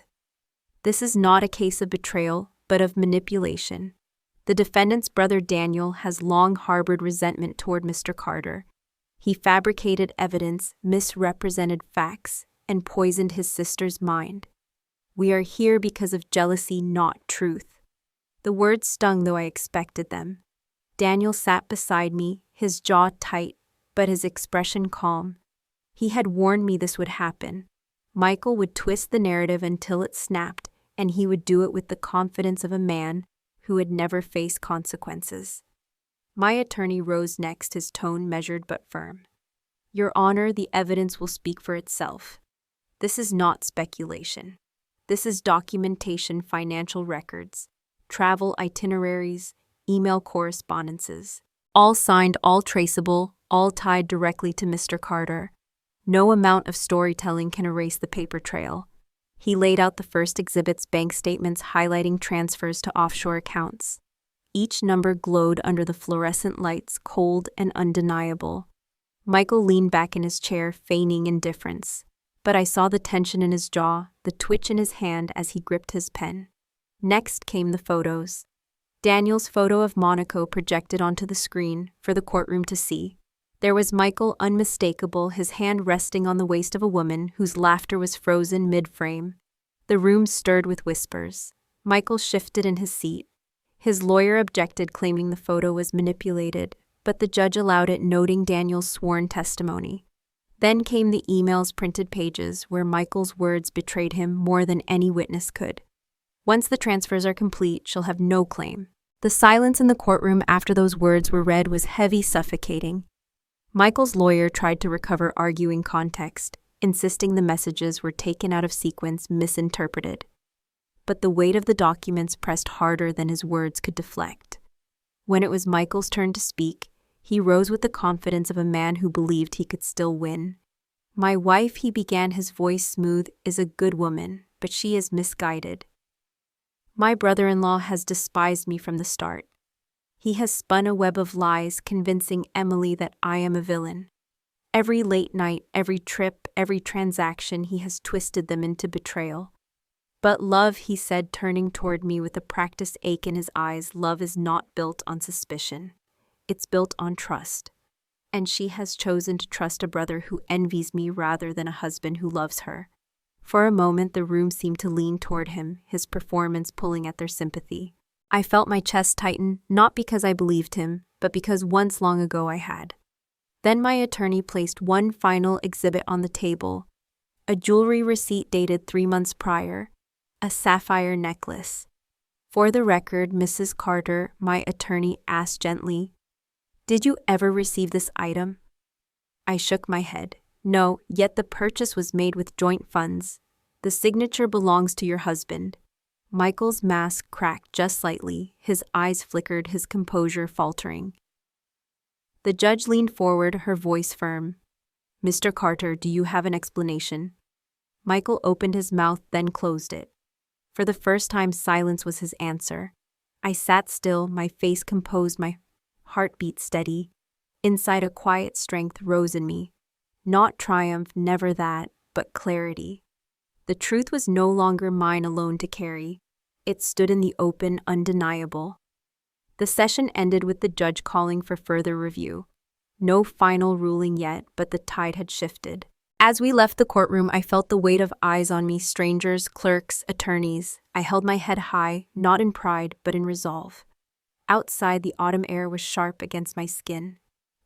"this is not a case of betrayal, but of manipulation. The defendant's brother Daniel has long harbored resentment toward Mr. Carter. He fabricated evidence, misrepresented facts, and poisoned his sister's mind. We are here because of jealousy, not truth." The words stung, though I expected them. Daniel sat beside me, his jaw tight, but his expression calm. He had warned me this would happen. Michael would twist the narrative until it snapped, and he would do it with the confidence of a man who had never faced consequences. My attorney rose next, his tone measured but firm. "Your Honor, the evidence will speak for itself. This is not speculation. This is documentation, financial records, travel itineraries, email correspondences. All signed, all traceable, all tied directly to Mr. Carter. No amount of storytelling can erase the paper trail." He laid out the first exhibits, bank statements highlighting transfers to offshore accounts. Each number glowed under the fluorescent lights, cold and undeniable. Michael leaned back in his chair, feigning indifference. But I saw the tension in his jaw, the twitch in his hand as he gripped his pen. Next came the photos. Daniel's photo of Monaco projected onto the screen for the courtroom to see. There was Michael, unmistakable, his hand resting on the waist of a woman whose laughter was frozen mid-frame. The room stirred with whispers. Michael shifted in his seat. His lawyer objected, claiming the photo was manipulated, but the judge allowed it, noting Daniel's sworn testimony. Then came the emails, printed pages, where Michael's words betrayed him more than any witness could. "Once the transfers are complete, she'll have no claim." The silence in the courtroom after those words were read was heavy, suffocating. Michael's lawyer tried to recover, arguing context, insisting the messages were taken out of sequence, misinterpreted. But the weight of the documents pressed harder than his words could deflect. When it was Michael's turn to speak, he rose with the confidence of a man who believed he could still win. "My wife," he began, his voice smooth, "is a good woman, but she is misguided. My brother-in-law has despised me from the start. He has spun a web of lies, convincing Emily that I am a villain. Every late night, every trip, every transaction, he has twisted them into betrayal. But love," he said, turning toward me with a practiced ache in his eyes, "love is not built on suspicion. It's built on trust. And she has chosen to trust a brother who envies me rather than a husband who loves her." For a moment, the room seemed to lean toward him, his performance pulling at their sympathy. I felt my chest tighten, not because I believed him, but because once long ago I had. Then my attorney placed one final exhibit on the table, A jewelry receipt dated 3 months prior. A sapphire necklace. For the record, Mrs. Carter, my attorney asked gently, "Did you ever receive this item?" I shook my head. "No, yet the purchase was made with joint funds. The signature belongs to your husband." Michael's mask cracked just slightly, his eyes flickered, his composure faltering. The judge leaned forward, her voice firm. "Mr. Carter, do you have an explanation?" Michael opened his mouth, then closed it. For the first time, silence was his answer. I sat still, my face composed, my heartbeat steady. Inside, a quiet strength rose in me. Not triumph, never that, but clarity. The truth was no longer mine alone to carry. It stood in the open, undeniable. The session ended with the judge calling for further review. No final ruling yet, but the tide had shifted. As we left the courtroom, I felt the weight of eyes on me, strangers, clerks, attorneys. I held my head high, not in pride, but in resolve. Outside, the autumn air was sharp against my skin.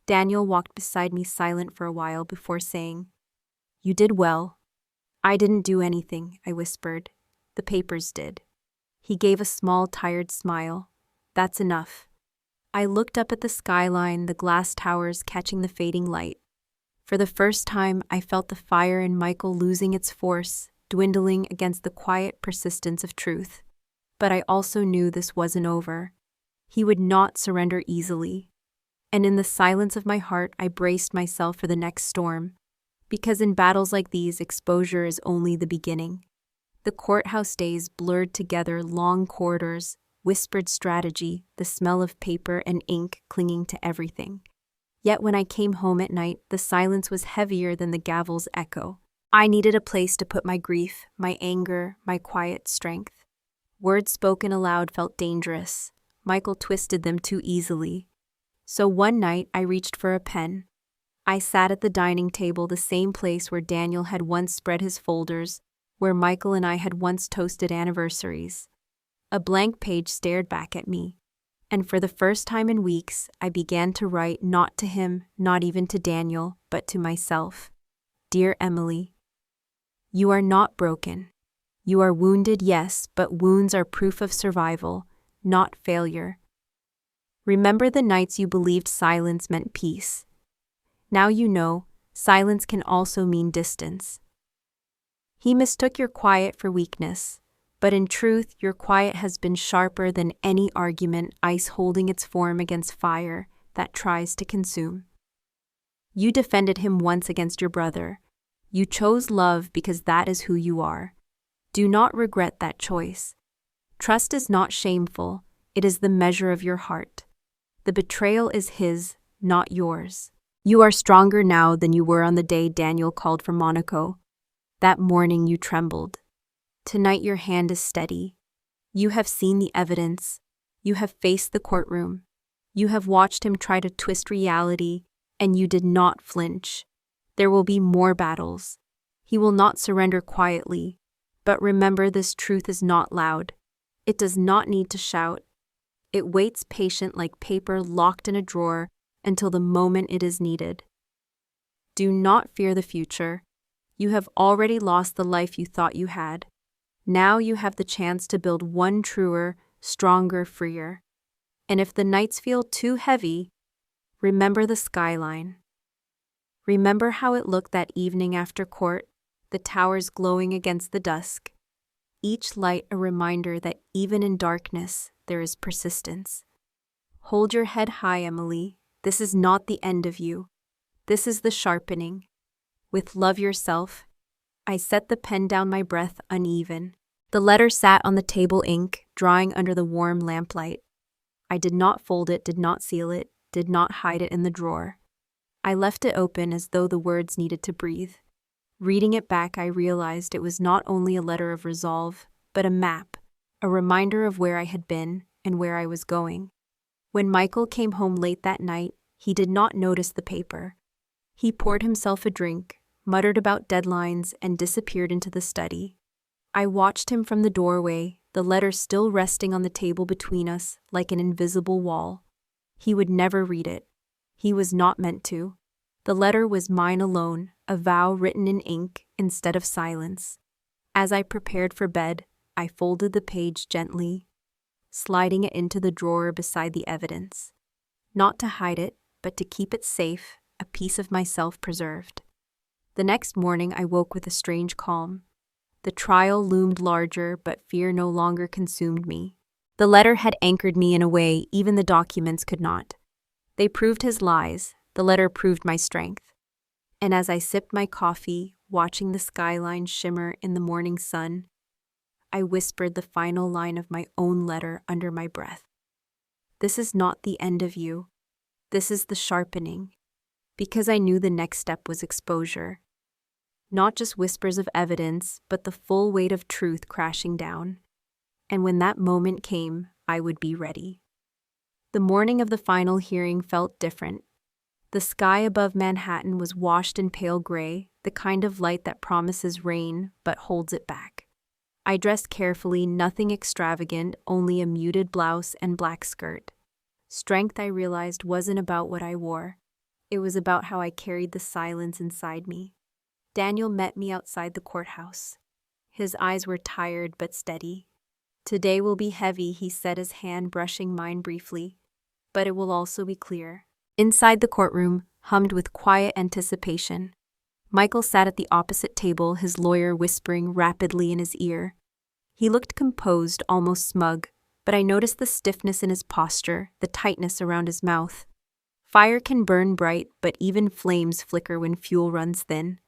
Daniel walked beside me, silent for a while before saying, "You did well." "I didn't do anything," I whispered. "The papers did." He gave a small, tired smile. "That's enough." I looked up at the skyline, the glass towers catching the fading light. For the first time, I felt the fire in Michael losing its force, dwindling against the quiet persistence of truth. But I also knew this wasn't over. He would not surrender easily. And in the silence of my heart, I braced myself for the next storm. Because in battles like these, exposure is only the beginning. The courthouse days blurred together, long corridors, whispered strategy, the smell of paper and ink clinging to everything. Yet when I came home at night, the silence was heavier than the gavel's echo. I needed a place to put my grief, my anger, my quiet strength. Words spoken aloud felt dangerous. Michael twisted them too easily. So one night, I reached for a pen. I sat at the dining table, the same place where Daniel had once spread his folders, where Michael and I had once toasted anniversaries. A blank page stared back at me. And for the first time in weeks, I began to write not to him, not even to Daniel, but to myself. Dear Emily, you are not broken. You are wounded, yes, but wounds are proof of survival, not failure. Remember the nights you believed silence meant peace. Now you know, silence can also mean distance. He mistook your quiet for weakness. But in truth, your quiet has been sharper than any argument, ice holding its form against fire that tries to consume. You defended him once against your brother. You chose love because that is who you are. Do not regret that choice. Trust is not shameful, it is the measure of your heart. The betrayal is his, not yours. You are stronger now than you were on the day Daniel called from Monaco. That morning you trembled. Tonight your hand is steady. You have seen the evidence. You have faced the courtroom. You have watched him try to twist reality, and you did not flinch. There will be more battles. He will not surrender quietly. But remember, this truth is not loud. It does not need to shout. It waits patient like paper locked in a drawer until the moment it is needed. Do not fear the future. You have already lost the life you thought you had. Now you have the chance to build one truer, stronger, freer. And if the nights feel too heavy, remember the skyline. Remember how it looked that evening after court, the towers glowing against the dusk. Each light a reminder that even in darkness, there is persistence. Hold your head high, Emily. This is not the end of you. This is the sharpening. With love yourself. I set the pen down, my breath uneven. The letter sat on the table, ink drying under the warm lamplight. I did not fold it, did not seal it, did not hide it in the drawer. I left it open as though the words needed to breathe. Reading it back, I realized it was not only a letter of resolve, but a map, a reminder of where I had been and where I was going. When Michael came home late that night, he did not notice the paper. He poured himself a drink, muttered about deadlines, and disappeared into the study. I watched him from the doorway, the letter still resting on the table between us like an invisible wall. He would never read it. He was not meant to. The letter was mine alone, a vow written in ink instead of silence. As I prepared for bed, I folded the page gently, sliding it into the drawer beside the evidence. Not to hide it, but to keep it safe, a piece of myself preserved. The next morning I woke with a strange calm. The trial loomed larger, but fear no longer consumed me. The letter had anchored me in a way even the documents could not. They proved his lies, the letter proved my strength. And as I sipped my coffee, watching the skyline shimmer in the morning sun, I whispered the final line of my own letter under my breath. This is not the end of you. This is the sharpening. Because I knew the next step was exposure. Not just whispers of evidence, but the full weight of truth crashing down. And when that moment came, I would be ready. The morning of the final hearing felt different. The sky above Manhattan was washed in pale gray, the kind of light that promises rain but holds it back. I dressed carefully, nothing extravagant, only a muted blouse and black skirt. Strength, I realized, wasn't about what I wore. It was about how I carried the silence inside me. Daniel met me outside the courthouse. His eyes were tired but steady. Today will be heavy, he said, his hand brushing mine briefly. But it will also be clear. Inside the courtroom, hummed with quiet anticipation. Michael sat at the opposite table, his lawyer whispering rapidly in his ear. He looked composed, almost smug, but I noticed the stiffness in his posture, the tightness around his mouth. Fire can burn bright, but even flames flicker when fuel runs thin.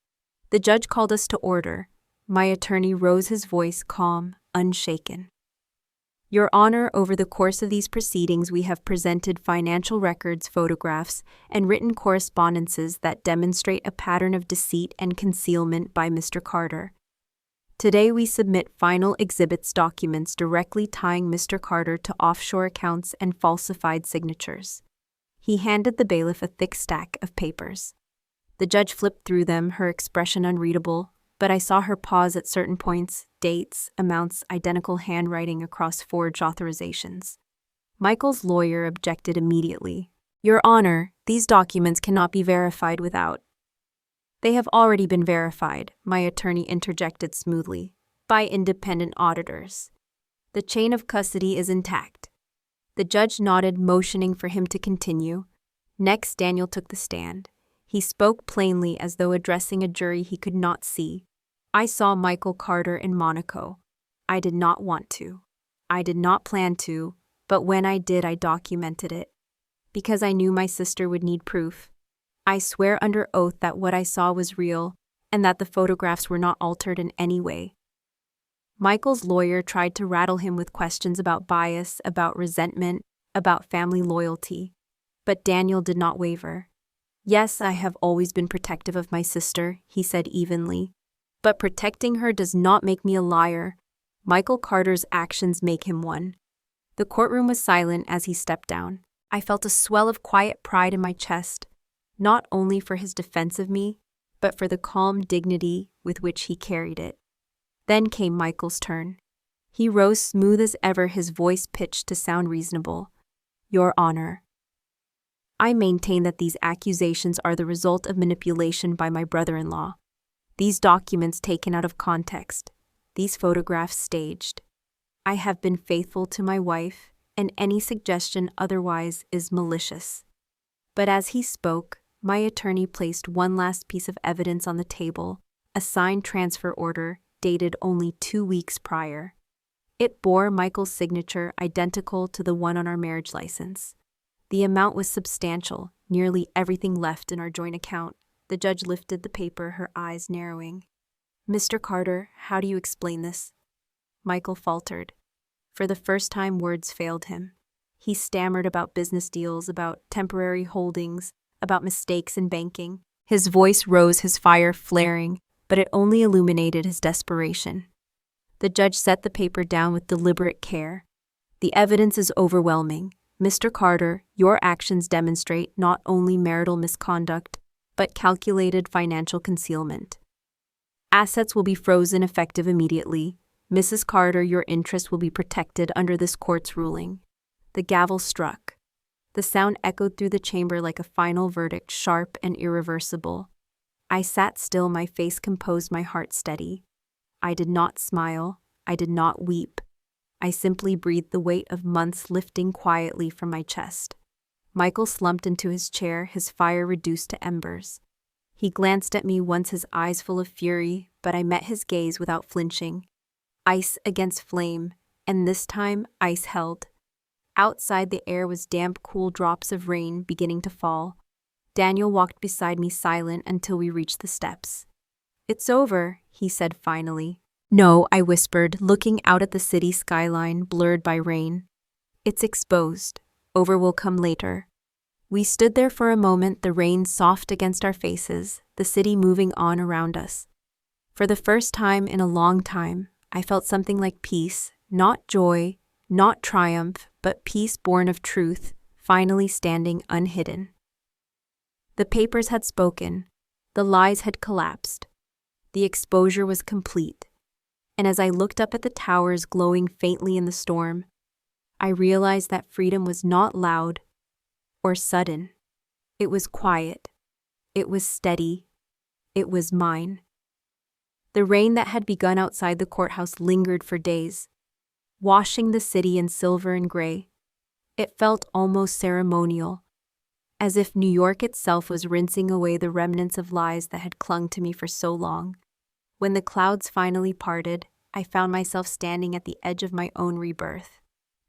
The judge called us to order. My attorney rose his voice, calm, unshaken. Your Honor, over the course of these proceedings we have presented financial records, photographs, and written correspondences that demonstrate a pattern of deceit and concealment by Mr. Carter. Today we submit final exhibits documents directly tying Mr. Carter to offshore accounts and falsified signatures. He handed the bailiff a thick stack of papers. The judge flipped through them, her expression unreadable, but I saw her pause at certain points, dates, amounts, identical handwriting across forged authorizations. Michael's lawyer objected immediately. Your Honor, these documents cannot be verified without. They have already been verified, my attorney interjected smoothly, by independent auditors. The chain of custody is intact. The judge nodded, motioning for him to continue. Next, Daniel took the stand. He spoke plainly as though addressing a jury he could not see. I saw Michael Carter in Monaco. I did not want to. I did not plan to, but when I did, I documented it. Because I knew my sister would need proof. I swear under oath that what I saw was real, and that the photographs were not altered in any way. Michael's lawyer tried to rattle him with questions about bias, about resentment, about family loyalty. But Daniel did not waver. Yes, I have always been protective of my sister, he said evenly. But protecting her does not make me a liar. Michael Carter's actions make him one. The courtroom was silent as he stepped down. I felt a swell of quiet pride in my chest, not only for his defense of me, but for the calm dignity with which he carried it. Then came Michael's turn. He rose smooth as ever, his voice pitched to sound reasonable. Your Honor, I maintain that these accusations are the result of manipulation by my brother-in-law. These documents taken out of context, these photographs staged. I have been faithful to my wife, and any suggestion otherwise is malicious. But as he spoke, my attorney placed one last piece of evidence on the table, a signed transfer order dated only 2 weeks prior. It bore Michael's signature identical to the one on our marriage license. The amount was substantial, nearly everything left in our joint account. The judge lifted the paper, her eyes narrowing. Mr. Carter, how do you explain this? Michael faltered. For the first time, words failed him. He stammered about business deals, about temporary holdings, about mistakes in banking. His voice rose, his fire flaring, but it only illuminated his desperation. The judge set the paper down with deliberate care. The evidence is overwhelming. Mr. Carter, your actions demonstrate not only marital misconduct, but calculated financial concealment. Assets will be frozen effective immediately. Mrs. Carter, your interests will be protected under this court's ruling. The gavel struck. The sound echoed through the chamber like a final verdict, sharp and irreversible. I sat still, my face composed, my heart steady. I did not smile. I did not weep. I simply breathed, the weight of months lifting quietly from my chest. Michael slumped into his chair, his fire reduced to embers. He glanced at me once, his eyes full of fury, but I met his gaze without flinching. Ice against flame, and this time ice held. Outside, the air was damp, cool drops of rain beginning to fall. Daniel walked beside me, silent, until we reached the steps. "It's over," he said finally. "No," I whispered, looking out at the city skyline, blurred by rain. "It's exposed. Over will come later." We stood there for a moment, the rain soft against our faces, the city moving on around us. For the first time in a long time, I felt something like peace, not joy, not triumph, but peace born of truth, finally standing unhidden. The papers had spoken. The lies had collapsed. The exposure was complete. And as I looked up at the towers glowing faintly in the storm, I realized that freedom was not loud or sudden. It was quiet. It was steady. It was mine. The rain that had begun outside the courthouse lingered for days, washing the city in silver and gray. It felt almost ceremonial, as if New York itself was rinsing away the remnants of lies that had clung to me for so long. When the clouds finally parted, I found myself standing at the edge of my own rebirth.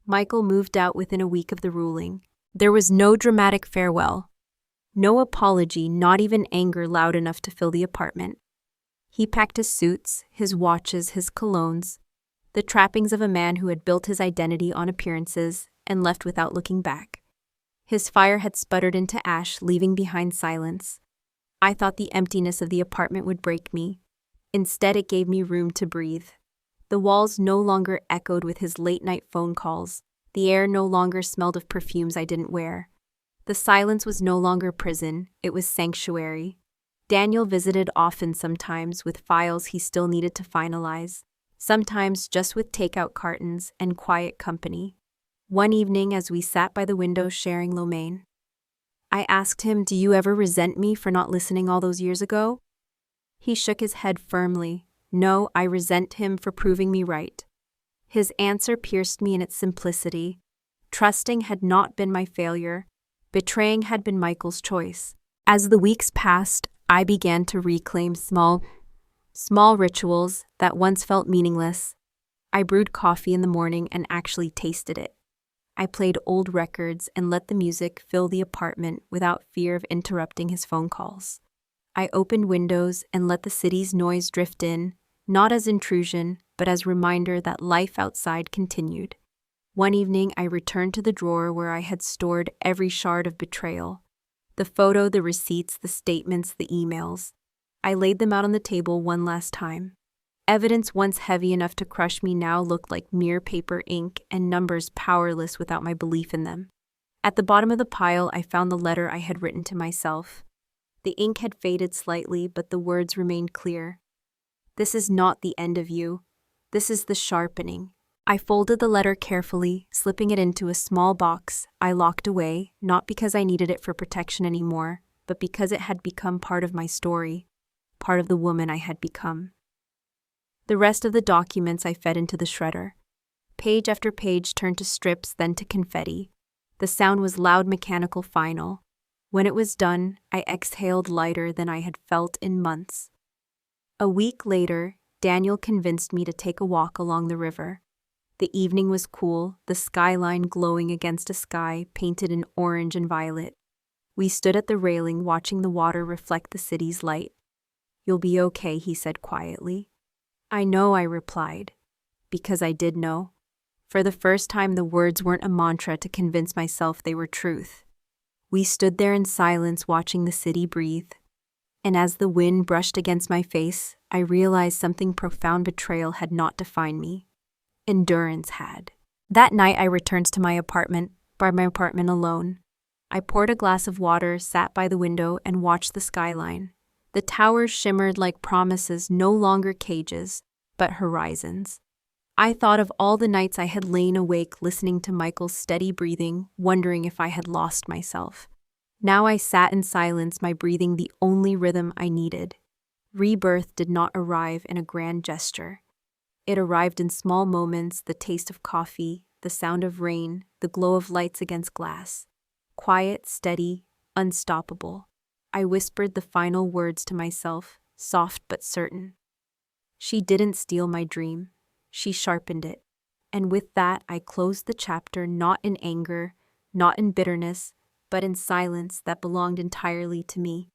Michael moved out within a week of the ruling. There was no dramatic farewell, no apology, not even anger loud enough to fill the apartment. He packed his suits, his watches, his colognes, the trappings of a man who had built his identity on appearances, and left without looking back. His fire had sputtered into ash, leaving behind silence. I thought the emptiness of the apartment would break me. Instead, it gave me room to breathe. The walls no longer echoed with his late-night phone calls. The air no longer smelled of perfumes I didn't wear. The silence was no longer prison, it was sanctuary. Daniel visited often, sometimes with files he still needed to finalize, sometimes just with takeout cartons and quiet company. One evening, as we sat by the window sharing lo mein, I asked him, "Do you ever resent me for not listening all those years ago?" He shook his head firmly. "No, I resent him for proving me right." His answer pierced me in its simplicity. Trusting had not been my failure. Betraying had been Michael's choice. As the weeks passed, I began to reclaim small rituals that once felt meaningless. I brewed coffee in the morning and actually tasted it. I played old records and let the music fill the apartment without fear of interrupting his phone calls. I opened windows and let the city's noise drift in, not as intrusion, but as reminder that life outside continued. One evening, I returned to the drawer where I had stored every shard of betrayal. The photo, the receipts, the statements, the emails. I laid them out on the table one last time. Evidence once heavy enough to crush me now looked like mere paper, ink, and numbers powerless without my belief in them. At the bottom of the pile, I found the letter I had written to myself. The ink had faded slightly, but the words remained clear. "This is not the end of you. This is the sharpening." I folded the letter carefully, slipping it into a small box I locked away, not because I needed it for protection anymore, but because it had become part of my story, part of the woman I had become. The rest of the documents I fed into the shredder. Page after page turned to strips, then to confetti. The sound was loud, mechanical, final. When it was done, I exhaled lighter than I had felt in months. A week later, Daniel convinced me to take a walk along the river. The evening was cool, the skyline glowing against a sky painted in orange and violet. We stood at the railing watching the water reflect the city's light. "You'll be okay," he said quietly. "I know," I replied, because I did know. For the first time, the words weren't a mantra to convince myself they were truth. We stood there in silence watching the city breathe. And as the wind brushed against my face, I realized something profound. Betrayal had not defined me. Endurance had. That night I returned to my apartment alone. I poured a glass of water, sat by the window, and watched the skyline. The towers shimmered like promises, no longer cages, but horizons. I thought of all the nights I had lain awake listening to Michael's steady breathing, wondering if I had lost myself. Now I sat in silence, my breathing the only rhythm I needed. Rebirth did not arrive in a grand gesture. It arrived in small moments, the taste of coffee, the sound of rain, the glow of lights against glass. Quiet, steady, unstoppable. I whispered the final words to myself, soft but certain. She didn't steal my dream. She sharpened it. And with that, I closed the chapter not in anger, not in bitterness, but in silence that belonged entirely to me.